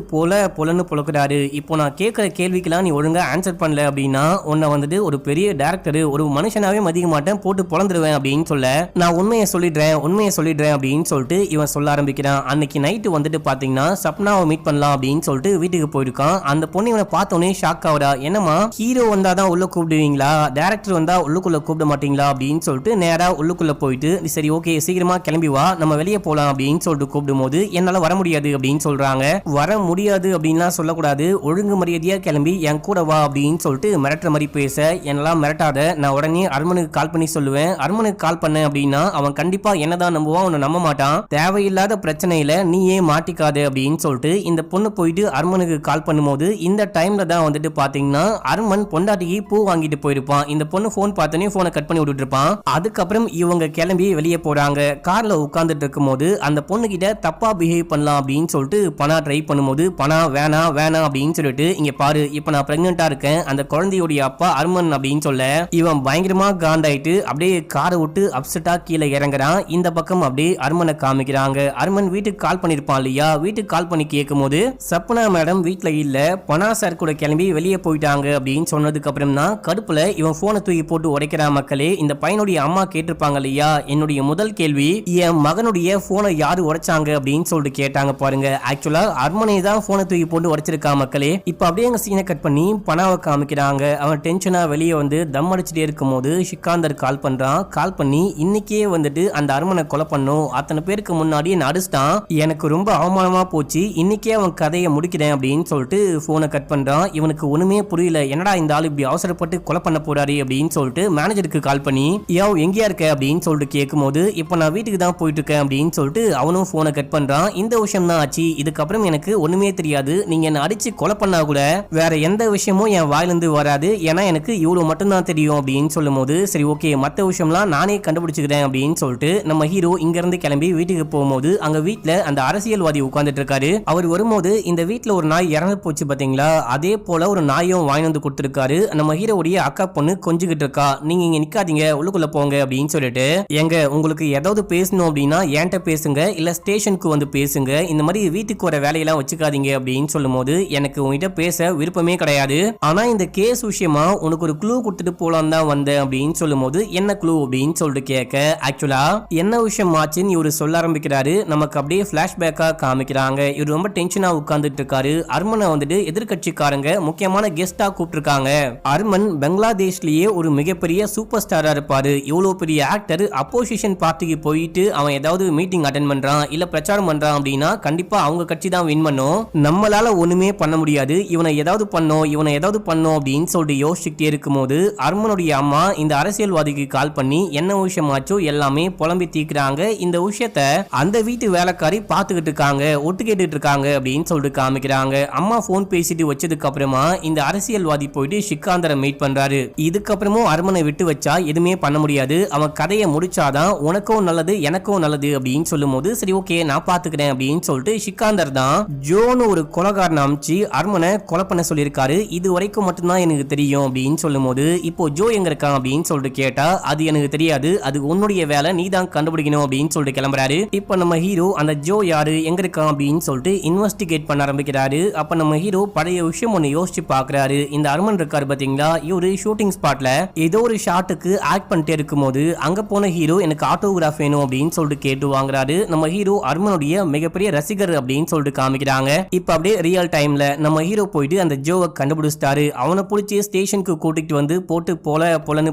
போலன்னு புலக்குறாரு. இப்போ நான் கேட்கிற கேள்விக்கெல்லாம் நீ ஒழுங்கா ஆன்சர் பண்ணல அப்படின்னா உன்னை வந்துட்டு ஒரு பெரிய டைரக்டர், ஒரு மனுஷனாவே மதிக்க மாட்டேன், போட்டு பொழந்துருவேன் அப்படின்னு சொல்ல, நான் உண்மையை சொல்லிடுறேன் அப்படின்னு சொல்லிட்டு இவன் சொல்ல ஆரம்பிக்கிறான். அன்னைக்கு நைட்டு வந்துட்டு பாத்தீங்கன்னா சப்னாவை மீட் பண்ணலாம் அப்படின்னு சொல்லிட்டு வீட்டுக்கு போயிருக்கான். அந்த பொண்ணு இவனை பார்த்தோன்னே ஷாக் ஆகுறா. என்னமா ஹீரோ வந்தாதான் உள்ள கூப்பிடுவீங்களா, டைரக்டர் வந்தா உள்ளுக்குள்ள கூப்பிட மாட்டீங்களா அப்படின்னு சொல்லிட்டு நேரா உள்ளுக்குள்ள போயிட்டு, சரி ஓகே சீக்கிரமா கிளம்பி வா நம்ம வெளியே போலாம் அப்படின்னு சொல்லிட்டு கூப்பிடும் போது, என்னால வர முடியாது அப்படின்னு சொல்றாங்க. வர முடியாது அப்படின்லாம் சொல்லக்கூடாது, ஒழுங்கு மரியாதையா கிளம்பி என் கூட வா அப்படின்னு சொல்லிட்டு மிரட்டுற மாதிரி பேச, என்னெல்லாம் மிரட்டாத, நான் உடனே அர்மனுக்கு கால் பண்ணி சொல்லுவேன், அர்மனுக்கு கால் பண்ண அப்படின்னா அவன் கண்டிப்பா என்னதான் நம்புவான், அவனை நம்ப மாட்டான், தேவையில்லாத பிரச்சனையில நீ ஏன் மாட்டிக்காது அப்படின்னு சொல்லிட்டு இந்த பொண்ணு போயிட்டு அர்மனுக்கு கால் பண்ணும்போது இந்த டைம்ல தான் வந்துட்டு பாத்தீங்கன்னா அர்மன் பொண்டாட்டிக்கு பூ வாங்கிட்டு போயிருப்பான். இந்த பொண்ணு பொண்ணு போன் பார்த்தனே போனை கட் பண்ணி விட்டுட்டு இருப்பான். அதுக்கப்புறம் இவங்க கிளம்பி வெளியே போறாங்க. கார்ல உட்கார்ந்துட்டு இருக்கும்போது அந்த பொண்ணு கிட்ட தப்பா பிஹேவ் பண்ணலாம் அப்படின்னு சொல்லிட்டு பணா ட்ரை பண்ணும்போது பணா வேணாம் வேணாம் அப்படின்னு சொல்லிட்டு இங்க பாரு இப்ப நான் பிரெக்னெண்டா இருக்கேன், அந்த குழந்தையுடைய அப்பா அர்மன் அப்படின்னு சொல்ல இவன் பயங்கரமா காண்டாயிட்டு அப்படியே காரை விட்டு அப்செட்டா கீழே இறங்குறான். இந்த பக்கம் அப்படியே அர்மனை காமிக்கிறாங்க. அர்மன் வீட்டுக்கு கால் பண்ணிருப்பான் இல்லையா, வீட்டுக்கு கால் பண்ணி கேட்கும் போது சப்னா மேடம் வீட்டுல இல்ல, பனா சார் கூட கிளம்பி வெளியே போயிட்டாங்க அப்படின்னு சொன்னதுக்கு அப்புறம் தான் கடுப்புல இவன் போனை தூக்கி போட்டு உடைக்கிறான். மக்களே, இந்த பையனுடைய அம்மா கேட்டிருப்பாங்க இல்லையா, என்னுடைய முதல் கேள்வி என் மகனுடைய போனை யாரு உடைச்சாங்க அப்படின்னு சொல்லிட்டு கேட்டாங்க பாருங்க. ஆக்சுவலா அர்மனை தான் போனை தூக்கி போட்டு உடைச்சிருக்கான். மக்களே, இப்ப அப்படியே எங்க சீனை கட் பண்ணி பனாவை காமிக்கிறாங்க. அவன் டென்ஷனா வெளியே வந்து தம் அடிச்சுட்டே இருக்கும் போது சிக்காந்தர் கால் பண்றான். கால் பண்ணி இன்னைக்கே வந்துட்டு அந்த அர்மனை கொலை பண்ணும், அத்தனை பேருக்கு முன்னாடி என்ன அடிச்சிட்டான், எனக்கு ரொம்ப அவமானமா போச்சு, இன்னைக்கே அவன் கதையை முடிக்கிறேன் அப்படின்னு சொல்லிட்டு போனை கட் பண்றான். இவனுக்கு ஒண்ணுமே புரியல, என்னடா இந்த ஆளு இப்படி அவசரப்பட்டு கொலை பண்ண போறாரு அப்படின்னு சொல்லிட்டு மேனேஜருக்கு கால் பண்ணி எங்கேயா இருக்க அப்படின்னு சொல்லிட்டு கேட்கும் போது இப்ப நான் வீட்டுக்கு தான் போயிட்டு இருக்கேன் அப்படின்னு சொல்லிட்டு அவனும் போனை கட் பண்றான். இந்த விஷயம் தான் ஆச்சு, இதுக்கப்புறம் எனக்கு ஒண்ணுமே தெரியாது, நீங்க என்ன அடிச்சு கொலை பண்ணா கூட வேற எந்த விஷயமும் என் வாயிலிருந்து வராது, ஏன்னா எனக்கு இவ்வளவு மட்டும் தான் தெரியும் அப்படின்னு சொல்லும் போது சரி ஓகே மத்த விஷயம்லாம் நானே கண்டுபிடிச்சுக்கிறேன் அப்படின்னு சொல்லிட்டு நம்ம ஹீரோ இங்க இருந்து கிளம்பி வீட்டுக்கு போகும்போது அங்க வீட்டுல அந்த அரசியல்வாதி உட்கார்ந்துட்டு இருக்காரு. அவர் வரும்போது இந்த வீட்டுல ஒரு நாய் இறந்து போச்சு பாத்தீங்களா, அதே போல ஒரு நாயும் வாங்கி வந்து கொடுத்திருக்காரு. நம்ம ஹீரோவுடைய அக்கா பொண்ணு கொஞ்சிக்கிட்டு இருக்கா, நீங்க இங்க நிக்காதீங்க உள்ளுக்குள்ள போங்க அப்படின்னு சொல்லிட்டு எங்க உங்களுக்கு ஏதாவது பேசணும் அப்படின்னா என்கிட்ட பேசுங்க, இல்ல ஸ்டேஷனுக்கு வந்து பேசுங்க, இந்த மாதிரி வீட்டுக்கு வர வேலையெல்லாம் வச்சுக்காதீங்க அப்படின்னு சொல்லும் போது எனக்கு உங்ககிட்ட பேச விருப்பமே கிடையாது, ஆனா இந்த கேஸ் விஷயமா உனக்கு ஒரு க்ளூ கொடுத்துட்டு போலாம் தான் வந்தேன் அப்படின்னு சொல்லும் போது என்ன க்ளூ அப்படின்னு சொல்லிட்டு கேட்க ஆக்சுவலா என்ன விஷயம் ஆச்சுன்னு இவரு சொல்ல ஆரம்பிக்கிறாரு. நமக்கு அப்படியே பிளாஷ்பேக்கா காமிக்கிறாங்க. இவர் ரொம்ப டென்ஷனா உட்கார்ந்துட்டு இருக்காரு. அர்மனை வந்துட்டு எதிர்கட்சிக்காரங்க முக்கியமான கெஸ்டா கூப்பிட்டுருக்காங்க. அர்மன் பங்களாதேஷ்லயே ஒரு மிகப்பெரிய சூப்பர் ஸ்டாரா இருப்பாரு. இவ்வளவு பெரிய ஆக்டர் அப்போசிஷன் பார்ட்டிக்கு போயிட்டு அவன் ஏதாவது மீட்டிங் அட்டென்ட் பண்றான் இல்ல பிரச்சாரம் பண்றான் அப்படின்னா கண்டிப்பா அவங்க கட்சி தான் வின் பண்ணும், நம்மளால ஒண்ணுமே பண்ண முடியாது, இவனை ஏதாவது பண்ணோம் அப்படின்னு சொல்லிட்டு யோசிச்சுட்டே இருக்கும்போது அர்மனுடைய அம்மா இந்த அரசியல்வாதிக்கு கால் பண்ணி என்ன விஷயமாச்சோ எல்லாமே புலம்பி தீக்குறாங்க. இந்த விஷயத்த அந்த வீட்டு வேலைக்காரி பாத்துக்கிட்டு இருக்காங்க, ஒட்டு கேட்டுட்டு இருக்காங்க அப்படின்னு சொல்லிட்டு காமிக்கிறாங்க. அம்மா போன் பேசிட்டு வச்சதுக்கு அப்புறமா இந்த அரசியல்வாதி போயிட்டு சிக்காந்தரை மீட் பண்றாரு. இதுக்கப்புறமும் அர்மனை விட்டு வச்சா எதுவுமே பண்ண முடியாது, அவன் கதையை முடிச்சாதான் உனக்கும் நல்லது எனக்கும் நல்லது அப்படின்னு சொல்லும் போது சரி ஓகே நான் பாத்துக்கிறேன் அப்படின்னு சொல்லிட்டு சிக்காந்தர் தான் ஜோன்னு ஒரு கொலைகாரனை அமிச்சு அர்மனை கொலை பண்ண சொல்லியிருக்காரு, இது வரைக்கும் மட்டும்தான் எனக்கு தெரியும் அப்படின்னு சொல்லும் போது இப்போ ஜோ எங்க இருக்கான் அப்படின்னு சொல்லிட்டு கேட்டா அது எனக்கு தெரியாது, அது உன்னுடைய வேலை, நீ தான் கண்டுபிடிக்கணும் அப்படின்னு சொல்லிட்டு கிளம்புறாரு. இப்ப நம்ம ஹீரோ அந்த ஜோ யாரு எங்க இருக்கான் அப்படின்னு சொல்லிட்டு இன்வெஸ்டிகேட் பண்ண ஆரம்பிக்கிறாரு. அப்ப நம்ம ஹீரோ பழைய விஷயம் ஒன்னு யோசிச்சு பாக்குறாரு. இந்த அர்மன் இருக்காரு பாத்தீங்களா, இவரு ஷூட்டிங் ஸ்பாட்ல ஏதோ ஒரு ஷாட்டுக்கு ஆக்ட் பண்ணிட்டே இருக்கும் போது அங்க போன ஹீரோ எனக்கு ஆட்டோகிராஃப் வேணும் அப்படின்னு சொல்லிட்டு கேட்டு வாங்குறாரு. நம்ம ஹீரோ அர்மனுடைய மிகப்பெரிய ரசிகர் அப்படின்னு சொல்லிட்டு காமிக்கிறாங்க. இப்ப அப்படியே ரியல் டைம்ல நம்ம ஹீரோ போயிட்டு அந்த ஜோவை கண்டுபிடிச்சிட்டாரு. அவனை பிடிச்சி ஸ்டேஷனுக்கு கூட்டிட்டு வந்து போட்டு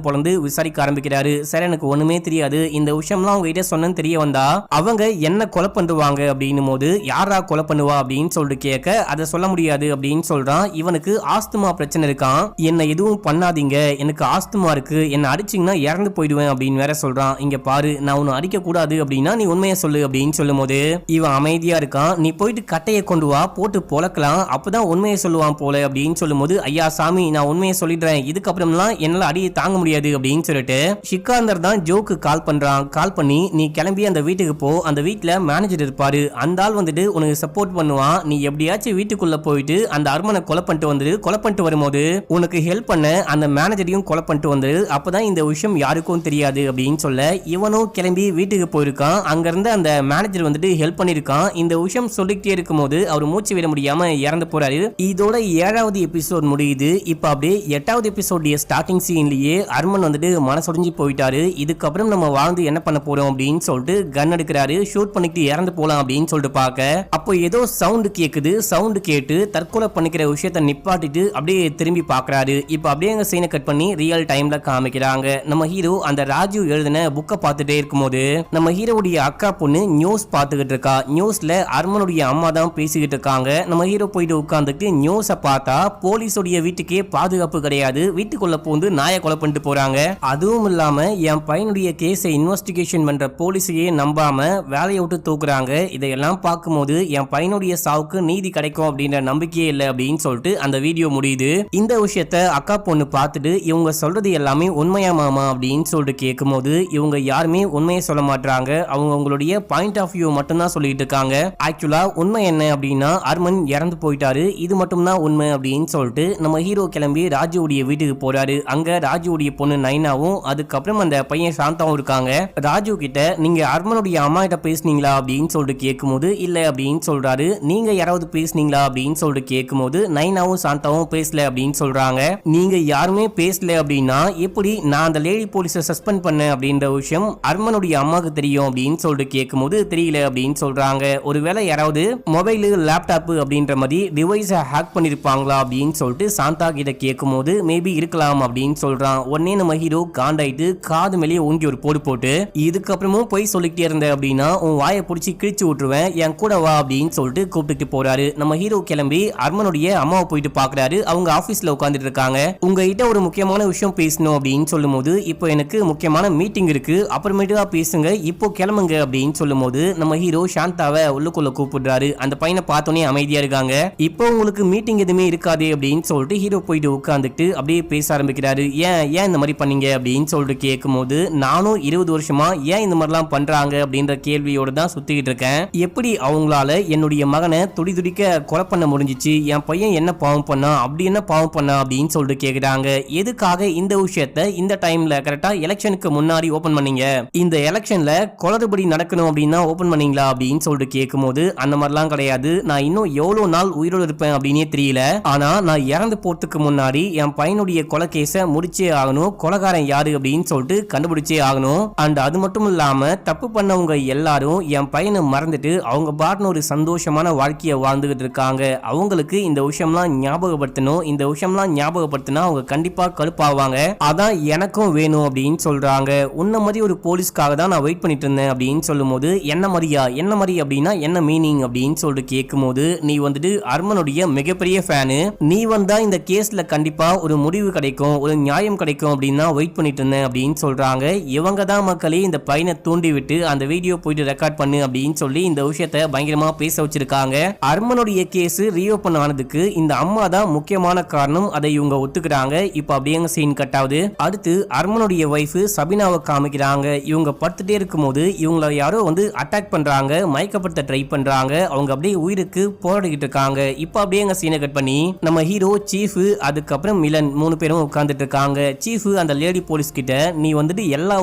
பொலந்து விசாரிக்க ஆரம்பிக்கிறாரு. சார் எனக்கு ஒண்ணுமே தெரியாது, இந்த விஷயம்லாம் உங்ககிட்ட சொன்னு தெரிய வந்தா அவங்க என்ன கொலை பண்ணுவாங்க அப்படின்னு போது யாரா கொலை பண்ணுவா அப்படின்னு சொல்லிட்டு கேட்க அதை சொல்ல முடியாது அப்படின்னு சொல்றான். இவனுக்கு ஆஸ்துமா பிரச்சனை இருக்கான், என்ன எதுவும் பண்ணாதீங்க, எனக்கு ஆஸ்துமா இருக்கு, என்ன அடிச்சிங்கன்னா இறந்து போயிடுவேன் அப்படின்னு வேற சொல்றான். இங்க பாரு நான் உன்னை அடிக்க கூடாது அப்படின்னா நீ உண்மையை சொல்லு அப்படின்னு சொல்லும் போது இவன் அமைதியா இருக்கான். நீ போயிட்டு கட்டையை கொண்டு வா போட்டு பொழக்கலாம், அப்பதான் உண்மையை சொல்லுவான் போல அப்படின்னு சொல்லும் போது ஐயா சாமி நான் உண்மையை சொல்லிடுறேன், இதுக்கப்புறம்லாம் என்னால அடியை தாங்க முடியாது அப்படின்னு சொல்லிட்டு சிக்காந்தர் தான் ஜோக்கு கால் பண்றான். கால் பண்ணி நீ கிளம்பி அந்த வீட்டுக்கு போ, அந்த வீட்டுல மேனேஜர் இருப்பாரு, அந்த ஆள் வந்துட்டு உனக்கு சப்போர்ட் பண்ணுவான், நீ எப்படியாச்சும் வீட்டுக்குள்ள போயிட்டு அந்த அர்மனை கொலை பண்ணிட்டு வரும்போது உனக்கு ஹெல்ப் பண்ண அந்த மேனேஜரையும் கொலை பண்ணிட்டு வந்து அப்பதான் இந்த விஷயம் யாருக்கும் தெரியாது அப்படின்னு சொல்ல இவனும் கிளம்பி வீட்டுக்கு போயிருக்கான். அங்க இருந்து அந்த மேனேஜர் வந்துட்டு ஹெல்ப் பண்ணிருக்கான். இந்த விஷயம் சொல்லிக்கிட்டே இருக்கும் போது அவர் மூச்சு விட முடியாம இறந்து போறாரு. இதோட 7வது எபிசோட் முடியுது. இப்ப அப்படியே 8வது எபிசோட் ஸ்டார்டிங் சீன்லயே அர்மன் வந்துட்டு மனசொடிஞ்சு போயிட்டாரு. இதுக்கப்புறம் நம்ம வாழ்ந்து என்ன பண்ண போறோம் அப்படின்னு சொல்லிட்டு கன் எடுக்கிறாரு, ஷூட் பண்ணிட்டு இறந்து போலாம் அப்படின்னு சொல்லிட்டு பாக்க அப்போ ஏதோ சவுண்ட் கேக்குது. சவுண்ட் கேட்டு தற்கொலை பண்ணிக்கிற விஷயத்த நிப்பாட்டிட்டு அப்படியே திரும்பி பாக்குறாரு. இப்ப அப்படியே எங்க சீனை கட் பண்ணி ரியல் டைம்ல காமிக்கிறாங்க. நம்ம ஹீரோ அந்த ராஜு எழுதின புக்கை பார்த்துட்டே இருக்கும்போது நம்ம ஹீரோவுடைய அக்கா பொண்ணு நியூஸ் பார்த்துக்கிட்டு இருக்கா. நியூஸ்ல அர்மனுடைய அம்மா தான் பேசிக்கிட்டு இருக்காங்க. நம்ம ஹீரோ போயிட்டு உட்கார்ந்துட்டு நியூஸை பார்த்தா போலீஸோடைய வீட்டுக்கே பாதுகாப்பு கிடையாது, வீட்டுக்குள்ள பூந்து நாயை கொலை பண்ணிட்டு போறாங்க. அதுவும் இல்லாம என் பையனுடைய கேஸை இன்வெஸ்டிகேஷன் பண்ற போலீஸையே நம்பாம வேலையை விட்டு தூக்குறாங்க. இதையெல்லாம் பார்க்கும்போது என் பையனுடைய சாவுக்கு நீதி கிடைக்கும் அப்படின்ற நம்பிக்கையே இல்லை அப்படின்னு சொல்லிட்டு அந்த வீடியோ முடியுது. இந்த விஷயத்த அக்கா பொண்ணு பார்த்துட்டு இவங்க சொல்றது எல்லாமே உண்மையா மாமா அப்படின்னு சொல்லிட்டு கேட்கும்போது இவங்க யாருமே உண்மையை சொல்ல மாட்டாங்க. அவங்க உங்களுடைய பாயிண்ட் ஆஃப் வியூ மட்டும் தான் சொல்லிட்டு இருக்காங்க. ஆக்சுவலா உண்மை என்ன அப்படின்னா அர்மன் இறந்து போயிட்டாரு, இது மட்டும் தான் உண்மை அப்படின்னு சொல்லிட்டு நம்ம ஹீரோ கிளம்பி ராஜுவுடைய வீட்டுக்கு போறாரு. அங்க ராஜுவுடைய பொண்ணு நைனாவும் அதுக்கப்புறம் அந்த பையன் சாந்தாவும் இருக்காங்க. ராஜு கிட்ட நீங்க அர்மனுடைய அம்மா கிட்ட பேசுனீங்களா அப்படின்னு சொல்லிட்டு கேட்கும்போது இல்ல அப்படின்னு சொல்றாரு. நீங்க யாராவது பேசுனீங்களா அப்படின்னு சொல்லிட்டு கேட்கும்போது நைனாவும் சாந்தாவும் பேசல அப்படின்னு சொல்றாங்க. நீங்க யாருமே பேசல அப்படின்னா எப்படி நான் அந்த லேடி போலீஸை சஸ்பெண்ட் பண்ணேன் அப்படின்ற விஷயம் அர்மனுடைய அம்மாவுக்கு தெரியும் அப்படின்னு சொல்லிட்டு கேட்கும்போது தெரியல அப்படின்னு சொல்றாங்க. ஒருவேளை யாராவது மொபைல் லேப்டாப் அப்படின்ற மாதிரி டிவைஸை ஹேக் பண்ணிருப்பாங்களா அப்படின்னு சொல்லிட்டு சாந்தா கிட்ட கேட்கும்போது மேபி இருக்கலாம் அப்படின்னு சொல்றான். உடனே நம்ம ஹீரோ காண்டாயிட்டு காது மேலேயே ஓங்கி ஒரு போடு போட்டு இதுக்கப்புறமும் போய் சொல்லிக்கிட்டே இருந்த அப்படின்னா உன் வாயை பிடிச்சி கிழிச்சு விட்டுருவேன், என் கூட வா அப்படின்னு சொல்லிட்டு கூப்பிட்டு போறாரு. நம்ம ஹீரோ கிளம்பி அர்மனுடைய அம்மாவை போயிட்டு பாக்குறாரு. அவங்க ஆபீஸ்ல உட்காந்துட்டு இருக்காங்க. உங்ககிட்ட ஒரு முக்கியமான விஷயம் பேசணும் அப்படின்னு சொல்லும் போது இப்போ எனக்கு முக்கியமான மீட்டிங் இருக்கு, அப்புறமேட்டு பேசுங்க, இப்போ கிளம்புங்க அப்படின்னு சொல்லும் போது நம்ம ஹீரோ சாந்தாவை உள்ளுக்குள்ள கூப்பிடுறாரு. அந்த பையனை பார்த்தோன்னே அமைதியா இருக்காங்க. இப்போ உங்களுக்கு மீட்டிங் எதுவுமே இருக்காது அப்படின்னு சொல்லிட்டு ஹீரோ போயிட்டு உட்காந்துட்டு அப்படியே பேச ஆரம்பிக்கிறாரு. ஏன் இந்த மாதிரி பண்ணீங்க அப்படின்னு சொல்லிட்டு கேட்கும்போது நானும் 20 வருஷமா ஏன் இந்த மாதிரிலாம் பண்றாங்க அப்படின்ற கேள்வியோட தான் சுத்திக்கிட்டு இருக்கேன். எப்படி அவங்களால என்னுடைய மகனை துடி துடிக்க கொலை பண்ண முடிஞ்சிச்சு, என் பையன் என்ன பாவம் பண்ணா, அப்படி என்ன பாவம் பண்ணா அப்படின்னு சொல்லிட்டு கேக்குறாங்க. எதுக்காக இந்த விஷயத்த இந்த டைம்ல கரெக்டா எலெக்ஷனுக்கு முன்னாடி ஓபன் பண்ணீங்க, இந்த எலெக்ஷன்ல குளறுபடி நடக்கணும் அப்படின்னா ஓபன் பண்ணீங்களா அப்படின்னு சொல்லிட்டு கேட்கும்போது அந்த மாதிரிலாம் கிடையாது, நான் இன்னும் எவ்வளவு நாள் உயிரோடு இருப்பேன் அப்படின்னே தெரியல, ஆனா நான் இறந்து போறதுக்கு முன்னாடி என் பையனுடைய கொலை கேஸ முடிச்சே ஆகணும், கொலைகாரன் யாரு அப்படின்னு சொல்லிட்டு கண்டுபிடிச்சே ஆகணும். அண்ட் அது மட்டும் இல்லாம தப்பு பண்ணவங்க எல்லாரும் என் பையனை மறந்துட்டு அவங்க பாட்டுன்னு ஒரு சந்தோஷமான வாழ்க்கையை வாழ்ந்துகிட்டு இருக்காங்க. அவங்களுக்கு இந்த விஷயம்லாம் ஞாபகப்படுத்தணும், இந்த விஷயம்லாம் ஞாபகப்படுத்தினா அவங்க கண்டிப்பா கடுப்பாவாங்க, அதான் எனக்கும் வேணும் அப்படின்னு சொல்றாங்க. உன்ன மாதிரி ஒரு போலீஸ்க்காக தான் நான் வெயிட் பண்ணிட்டு இருந்தேன் அப்படின்னு சொல்லும் போது என்ன மாதிரியா, என்ன மாதிரி அப்படின்னா என்ன மீனிங் அப்படின்னு சொல்லிட்டு கேட்கும் போது நீ வந்துட்டு அர்மனுடைய மிகப்பெரிய ஃபேனு, நீ வந்தா இந்த கேஸ்ல கண்டிப்பா ஒரு முடிவு கிடைக்கும், ஒரு நியாயம் கிடைக்கும் அப்படின்னு வெயிட் பண்ணிட்டு இருந்தேன் அப்படின்னு சொல்றாங்க. இவங்க தான் மக்களே இந்த பையனை தூண்டி விட்டு அந்த வீடியோ போயிட்டு ரெக்கார்ட் பண்ணு அப்படின்னு சொல்லி இந்த விஷயத்தை பயங்கரமா பேச வச்சிருக்காங்க. அர்மனுடைய கேஸ் ரீஓபன் ஆனதுக்கு இந்த அம்மா தான் முக்கியமான காரணம், அதை இவங்க ஒத்துக்கிறாங்க. இப்ப அப்படியே சீன் கட் ஆகுது. அடுத்து அர்மனுடைய வைஃப் சபினாவை காமிக்கிறாங்க. இவங்க படுத்துட்டே இருக்கும் போது இவங்களை யாரோ வந்து அட்டாக் பண்றாங்க, மயக்கப்படுத்த ட்ரை பண்றாங்க. அவங்க அப்படியே உயிருக்கு போராடிக்கிட்டு இருக்காங்க. இப்ப அப்படியே சீனை கட் பண்ணி நம்ம ஹீரோ சீஃப் அதுக்கப்புறம் மிலன் 3 பேரும் உட்கார்ந்துட்டு இருக்காங்க. சீஃப் அந்த லேடி போலீஸ் கிட்ட நீ வந்துட்டு எல்லா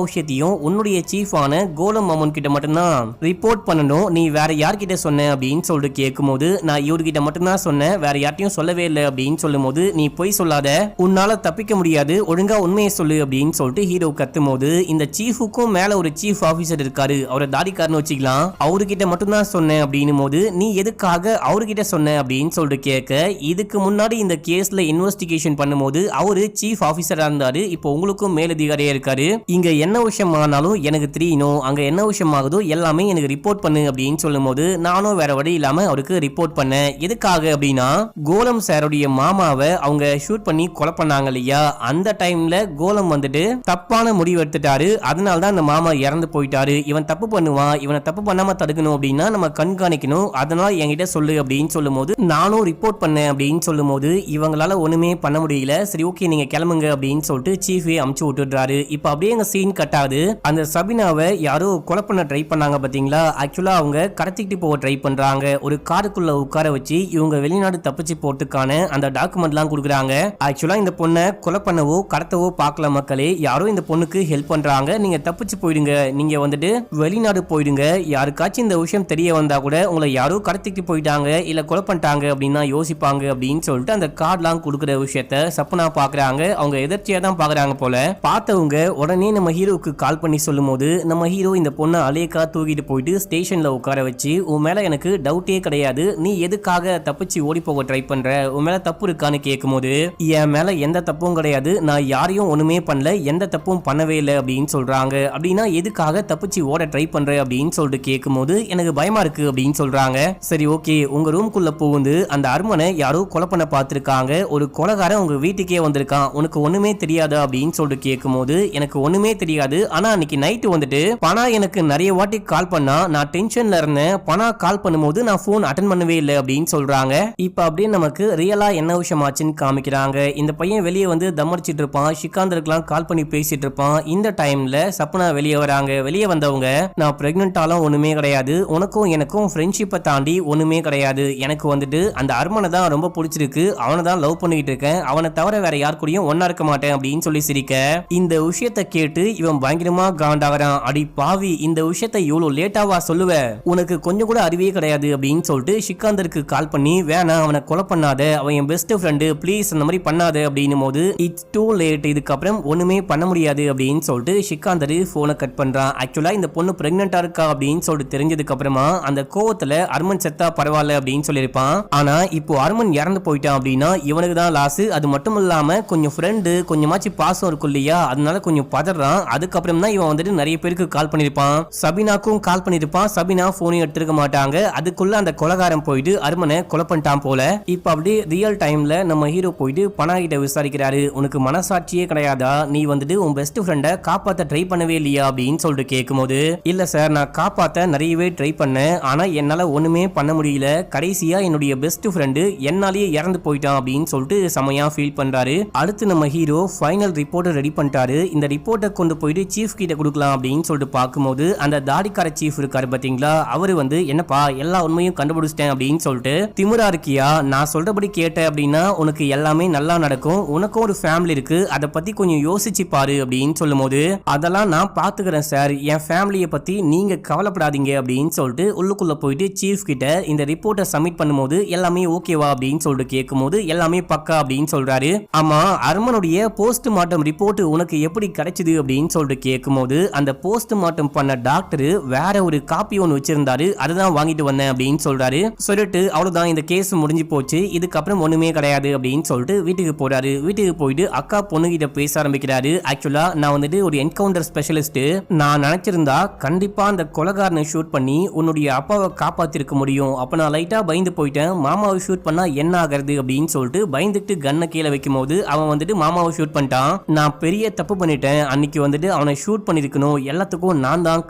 விஷயத்தையும் உன்னுடைய சீஃபான கோலம் மாமன் கிட்ட மட்டும்தான் ரிப்போர்ட் பண்ணணும், நீ வேற யார்கிட்ட சொன்ன அப்படின்னு சொல்லிட்டு கேட்கும்போது நான் இவர்கிட்ட மட்டும்தான் சொன்னேன், வேற யார்ட்டையும் சொல்லவே இல்லை அப்படின்னு சொல்லும் போது நீ போய் சொல்லாத, உன்னால தப்பிக்க முடியாது, ஒழுங்கா உண்மையை சொல்லு அப்படின்னு சொல்லிட்டு ஹீரோ கத்தும் போது இந்த சீஃபுக்கும் மேல ஒரு சீஃப் ஆபீசர் இருக்காரு, அவரை தாடிக்காரன்னு வச்சுக்கலாம், அவர்கிட்ட மட்டும்தான் சொன்னேன் அப்படின்னும் போது நீ எதுக்காக அவர்கிட்ட சொன்ன அப்படின்னு சொல்லிட்டு கேட்க, இதுக்கு முன்னாடி இந்த கேஸ்ல இன்வெஸ்டிகேஷன் பண்ணும்போது அவரு சீஃப் ஆபீசரா இருந்தாரு, இப்போ உங்களுக்கும் மேலதிகாரியா இருக்காரு, இங்க என்ன விஷயம் ஆனாலும் எனக்கு தெரியணும், அங்க என்ன விஷயம் ஆகுதோ எல்லாமே எனக்கு ரிப்போர்ட் பண்ணு அப்படின்னு சொல்லும் போது நானும் வேற வழி இல்லாம அவருக்கு ரிப்போர்ட் பண்ணேன். எதுக்காக அப்படின்னா கோலம் சாருடைய மாமாவை அவங்க ஷூட் பண்ணி கொலை பண்ணாங்க இல்லையா, அந்த டைம்ல கோலம் வந்துட்டு தப்பான முடிவு எடுத்துட்டாரு, அதனால தான் அந்த மாமா இறந்து போயிட்டாரு, இவன் தப்பு பண்ணுவான், இவனை தப்பு பண்ணாம தடுக்கணும் அப்படின்னா நம்ம கண்காணிக்கணும், அதனால என்கிட்ட சொல்லு அப்படின்னு சொல்லும் போது நானும் ரிப்போர்ட் பண்ணேன் அப்படின்னு சொல்லும் போது இவங்களால ஒண்ணுமே பண்ண முடியல, சரி ஓகே நீங்க கிளம்புங்க அப்படின்னு சொல்லிட்டு சீஃபே அமுச்சு விட்டுறாரு. இப்ப அப்படியே எங்க சீன் கட்டாது. அந்த சபினாவை யாரோ கொலை பண்ண ட்ரை பண்ணாங்க பாத்தீங்களா, ஆக்சுவலா அவங்க கடத்திட்டு போக ட்ரை பண்றாங்க, ஒரு காருக்குள்ள உட்கார வச்சு இவங்க வெளிநாடு தப்பிச்சு போறதுக்கான அந்த டாக்குமெண்ட் எல்லாம் கொடுக்குறாங்க. ஆக்சுவலா இந்த பொண்ணை கொலை பண்ணவோ கடத்தவோ பார்க்கல மக்களே, யாரோ இந்த பொண்ணுக்கு ஹெல்ப் பண்றாங்க, நீங்க தப்பிச்சு போயிடுங்க, நீங்க வந்துட்டு வெளிநாடு போயிடுங்க, யாருக்காச்சும் இந்த விஷயம் தெரிய வந்தா கூட உங்களை யாரோ கடத்திட்டு போயிட்டாங்க இல்ல கொலை பண்ணிட்டாங்க அப்படின்னா யோசிப்பாங்க அப்படின்னு சொல்லிட்டு அந்த கார்ட்லாம் கொடுக்குற விஷயத்த சப்பனா பாக்குறாங்க. அவங்க எதிர்ச்சியா தான் பாக்குறாங்க போல. பார்த்தவங்க உடனே நம்ம ஹீரோக்கு கால் பண்ணி சொல்லும் போது நம்ம ஹீரோ இந்த பொண்ணை அலேக்கா தூக்கிட்டு போயிட்டு ஸ்டேஷன்ல உட்கார வச்சு உன் மேல எனக்கு டவுட்டே கிடையாது, நீ எதுக்காக தப்பிச்சு ஓடி போக ட்ரை பண்ற, உன் மேல தப்பு இருக்கான்னு கேட்கும் போது என் மேல எந்த தப்பும் கிடையாது, நான் யாரையும் ஒண்ணுமே பண்ணல, எந்த தப்பும் பண்ணவே இல்லை அப்படின்னு சொல்றாங்க. அப்படின்னா எதுக்காக தப்பிச்சு ஓட ட்ரை பண்ற அப்படின்னு சொல்லிட்டு கேட்கும் போது எனக்கு பயமா இருக்கு அப்படின்னு சொல்றாங்க. சரி ஓகே, உங்க ரூம்குள்ள புகுந்து அந்த அர்மனை யாரோ கொலை பண்ண பார்த்திருக்காங்க, ஒரு கொலைகாரன் உங்க வீட்டுக்கே வந்திருக்கான், உனக்கு ஒண்ணுமே தெரியாதா அப்படின்னு சொல்லிட்டு கேட்கும் போது எனக்கு ஒண்ணுமே தெரியாது, ஆனா அன்னைக்கு நைட்டு வந்துட்டு பணா எனக்கு நிறைய வாட்டி கால் பண்ணா, நான் டென்ஷன்ல இருந்தேன், பணா கால் பண்ணும்போது நான் போன் அட்டன் பண்ணவே இல்லை அப்படின்னு சொல்றாங்க. இப்ப அப்படியே நமக்கு ரியலா என்ன விஷயம் ஆச்சுன்னு காமிக்கிறாங்க. இந்த பையன் வெளியே வந்து தம் காமிச்சிட்டு இருப்பான். சிக்காந்தருக்குலாம் கால் பண்ணி பேசிட்டு இருப்பான். இந்த டைம்ல சப்னா வெளியே வராங்க. வெளியே வந்தவங்க, நான் பிரெக்னென்ட்டாலாம் ஒண்ணுமே கிடையாது, உனக்கும் எனக்கும் ஃப்ரெண்ட்ஷிப்பை தாண்டி ஒண்ணுமே கிடையாது, எனக்கு வந்துட்டு அந்த அர்மனை தான் ரொம்ப பிடிச்சிருக்கு, அவனை தான் லவ் பண்ணிட்டு இருக்கேன், அவனை தவிர வேற யார் கூடயும் ஒன்னா இருக்க மாட்டேன் அப்படின்னு சொல்லி சிரிக்க, இந்த விஷயத்தை கேட்டு இவன் பயங்கரமா காண்டாகிறான். அடி பாவி, இந்த விஷயத்தை இவ்வளவு லேட்டாவா சொல்லுவ, உனக்கு கொஞ்சம் கூட அறிவே கிடையாது அப்படின்னு சொல்லிட்டு சிக்காந்தருக்கு கால் பண்ணி, வேணாம் அவனை கொலை பண்ணாத, அவன் என் பெஸ்ட் ஃப்ரெண்டு, ப்ளீஸ் அந்த மாதிரி பண்ணாத அப்படின்னும் போது, இட்ஸ் டூ லேட், இதுக்கப்புறம் ஒண்ணுமே பண்ண முடியாது அப்படின்னு சொல்லிட்டு சிக்காந்தர் போனை கட் பண்றான். ஆக்சுவலா இந்த பொண்ணு பிரெக்னெண்டா இருக்கா அப்படின்னு சொல்லிட்டு தெரிஞ்சதுக்கு அப்புறமா அந்த கோவத்துல அர்மன் செத்தா பரவாயில்ல அப்படின்னு சொல்லியிருப்பான். ஆனா இப்போ அர்மன் இறந்து போயிட்டான் அப்படின்னா இவனுக்கு தான் லாஸ். அது மட்டும் இல்லாம கொஞ்சம் ஃப்ரெண்டு, கொஞ்சமாச்சு பாசம் இருக்கும் இல்லையா, அதனால கொஞ்சம் பதறான். அதுக்கப்புறம் தான் இவன் வந்துட்டு நிறைய பேருக்கு கால் பண்ணிருப்பான். சபினாக்கும் கால் பண்ணிருப்பான். சபினா போனையும் எடுத்துருக்க மாட்டாங்க. அதுக்குள்ள அந்த கொலகாரம் போயிட்டு அர்மனை கொலை பண்ணிட்டான் போல. இப்ப அப்படியே ரியல் டைம்ல நம்ம ஹீரோ போயிட்டு பனா கிட்ட விசாரிக்கிறாரு. உனக்கு மனசாட்சியே கிடையாதா, நீ வந்துட்டு உன் பெஸ்ட் ஃப்ரெண்டை காப்பாத்த ட்ரை பண்ணவே இல்லையா அப்படின்னு சொல்லிட்டு கேட்கும்போது, இல்ல சார், நான் காப்பாத்த நிறையவே ட்ரை பண்ணேன், ஆனா என்னால ஒண்ணுமே பண்ண முடியல, கடைசியா என்னுடைய பெஸ்ட் ஃப்ரெண்டு என்னாலேயே இறந்து போயிட்டான் அப்படின்னு சொல்லிட்டு செமையா ஃபீல் பண்றாரு. அடுத்து நம்ம ஹீரோ ஃபைனல் ரிப்போர்ட்டை ரெடி பண்ணிட்டாரு. இந்த ரிப்போர்ட்டை கொண்டு போயிட்டு சீஃப் கிட்ட கொடுக்கலாம் அப்படின்னு சொல்லிட்டு பார்க்கும்போது, அந்த தாடிக்கார சீஃப் இருக்காரு பாத்தீங்களா, அவரு வந்து, என்னப்பா எல்லா உண்மையும் கண்டுபிடிச்சிட்டேன் அப்படின்னு சொல்லிட்டு, திமிரா இருக்கியா, நான் சொல்றபடி கேட்ட அப்படின்னா உனக்கு எல்லாமே நல்லா நடக்கும், உனக்கும் ஒரு ஃபேமிலி இருக்கு, அதை பத்தி கொஞ்சம் யோசிச்சு பாரு அப்படின்னு சொல்லும் போது, அதெல்லாம் நான் பாத்துக்கிறேன் சார், என் ஃபேமிலியை பத்தி நீங்க கவலைப்படாதீங்க அப்படின்னு சொல்லிட்டு உள்ளுக்குள்ள போயிட்டு சீஃப் கிட்ட இந்த ரிப்போர்ட்டை சப்மிட் பண்ணும்போது, எல்லாமே ஓகேவா அப்படின்னு சொல்லிட்டு கேட்கும்போது, எல்லாமே பக்கா அப்படின்னு சொல்றாரு. ஆமா, அர்மனுடைய போஸ்ட் மார்ட்டம் ரிப்போர்ட் உனக்கு எப்படி கிடைச்சது அப்படின்னு சொல்லிட்டு கேட்கும்போது, அந்த போஸ்ட் மார்ட்டம் பண்ண டாக்டர் வேற ஒரு காப்பி ஒன்று வச்சிருந்தாரு, அதுதான் வாங்கிட்டு வந்தேன் அப்படின்னு சொல்றாரு. சொல்லிட்டு அவ்வளவுதான், இந்த கேஸ் முடிஞ்சு போச்சு, இதுக்கப்புறம் ஒண்ணுமே கிடையாது அப்படின்னு சொல்லிட்டு வீட்டுக்கு போறாரு. வீட்டுக்கு போயிட்டு அக்கா பொண்ணு கிட்ட பேச ஆரம்பிக்கிறாரு. ஆக்சுவலா நான் வந்துட்டு ஒரு என்கவுண்டர் ஸ்பெஷலிஸ்ட், நான் நினைச்சிருந்தா கண்டிப்பா அந்த கொலைகாரனை ஷூட் பண்ணி உன்னுடைய அப்பாவை காப்பாத்திருக்க முடியும், அப்ப நான் லைட்டா பயந்து போயிட்டேன், மாமாவை ஷூட் பண்ணா என்ன ஆகிறது அப்படின்னு சொல்லிட்டு பயந்துட்டு கண்ணை கீழே வைக்கும் போது அவன் வந்துட்டு மாமாவை ஷூட் பண்ணிட்டான். நான் பெரிய தப்பு பண்ணிட்டேன், அன்னைக்கு வந்துட்டு அவனை ஷூட் பண்ணிருக்கணும், எல்லாத்துக்கும் நான் தான்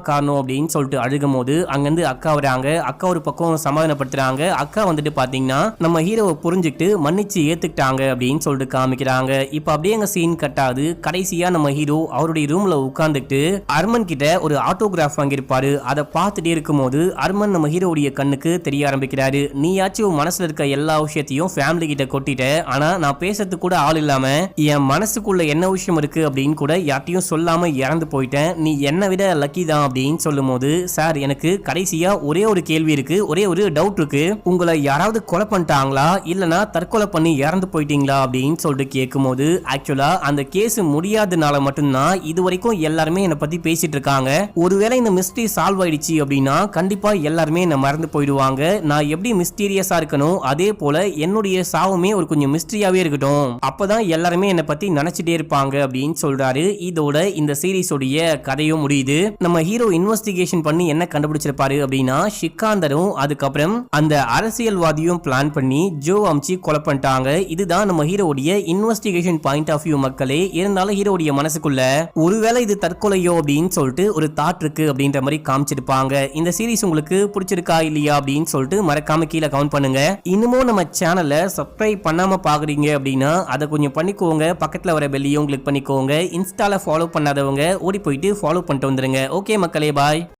காரணம் அப்படின்னு சொல்லிட்டு அழுகும் போது அங்கிருந்து அக்கா வராங்க. அக்கா ஒரு பக்கம் சமாதானப்படுத்துறாங்க. அக்கா வந்துட்டு பாத்தீங்கன்னா நம்ம ஹீரோவை புரிஞ்சுக்கிட்டு மன்னிச்சு ஏத்துக்கிட்டாங்க அப்படின்னு சொல்லிட்டு காமிக்கிறாங்க. இப்ப அப்படியே எங்க சீன் கட்டாது. கடைசியா நம்ம ஹீரோ அவருடைய ரூம்ல உட்கார்ந்துட்டு அர்மன் கிட்ட ஒரு ஆட்டோகிராஃப் வாங்கியிருப்பாரு. அதை பார்த்துட்டே இருக்கும் போது அர்மன் நம்ம ஹீரோவுடைய கண்ணுக்கு தெரிய ஆரம்பிக்கிறாரு. நீயாச்சும் மனசுல இருக்க எல்லா விஷயத்தையும் ஃபேமிலி கிட்ட கொட்டிட்ட, ஆனா நான் பேசுறதுக்கு கூட ஆள் இல்லாம என் மனசுக்குள்ள என்ன விஷயம் இருக்கு அப்படின்னு கூட யார்ட்டையும் சொல்லாம இறந்து போயிட்டேன், நீ என்னை விட லக்கி தான் அப்படின்னு சொல்லும் போது, சார் எனக்கு கடைசியா ஒரே ஒரு கேள்வி இருக்கு, ஒரே ஒரு டவுட் இருக்கு, உங்களை யாராவது கொலை பண்ணிட்டாங்களா இல்லனா தற்கொலை பண்ணி இறந்து போயிட்டீங்களா அப்படின்னு சொல்லிட்டு கேட்கும்போது, ஆக்சுவலா அந்த கேஸ் முடியாதனால மட்டும்தான் இது வரைக்கும் எல்லாருமே என்னை பத்தி பேசிட்டு இருக்காங்க, ஒருவேளை இந்த மிஸ்ட்ரி சால்வ் ஆயிடுச்சு அப்படின்னா கண்டிப்பா எல்லாருமே என்ன மறந்து போயிடுவாங்க, நான் எப்படி மிஸ்டீரியஸா இருக்கணும் அதே போல என்னுடைய சாவுமே ஒரு கொஞ்சம் மிஸ்ட்ரியாவே இருக்கட்டும், அப்பதான் எல்லாருமே என்னை பத்தி நினைச்சிட்டே இருப்பாங்க அப்படின்னு சொல்றாரு. இதோட இந்த சீரிஸோடைய கதையும் முடியுது. நம்ம ஹீரோ இன்வெஸ்டிகேஷன் பண்ணி என்ன கண்டுபிடிச்சிருப்பாரு அப்படின்னா, சிக்காந்தரும் அதுக்கப்புறம் அந்த அரசியல்வாதியும் பிளான் பண்ணி ஜோ அம்ச்சி கொலை பண்ணிட்டாங்க. இதுதான் நம்ம ஹீரோடைய இன்வெஸ்டிகேஷன் பாயிண்ட் ஆஃப் வியூ மக்களே. இருந்தாலும் ஹீரோடைய மனசுக்குள்ள ஒருவேளை இது தற்கொலையோ அப்படின்னு சொல்லிட்டு ஒரு தாட் இருக்கு அப்படின்ற மாதிரி காமிச்சிருப்பாங்க. இந்த சீரிஸ் உங்களுக்கு பிடிச்சிருக்கா இல்லையா அப்படின்னு சொல்லிட்டு மறக்காம கீழே கமெண்ட் பண்ணுங்க. இன்னமும் நம்ம சேனலை சப்ஸ்கிரைப் பண்ணாம பாக்குறீங்க அப்படின்னா அதை கொஞ்சம் பண்ணிக்கோங்க, பக்கத்துல வர பெல்லையும் கிளிக் பண்ணிக்கோங்க. இன்ஸ்டால ஃபாலோ பண்ணாதவங்க ஓடி போயிட்டு ஃபாலோ பண்ணிட்டு வந்துருங்க. ஓகே மக்களே, பாய்.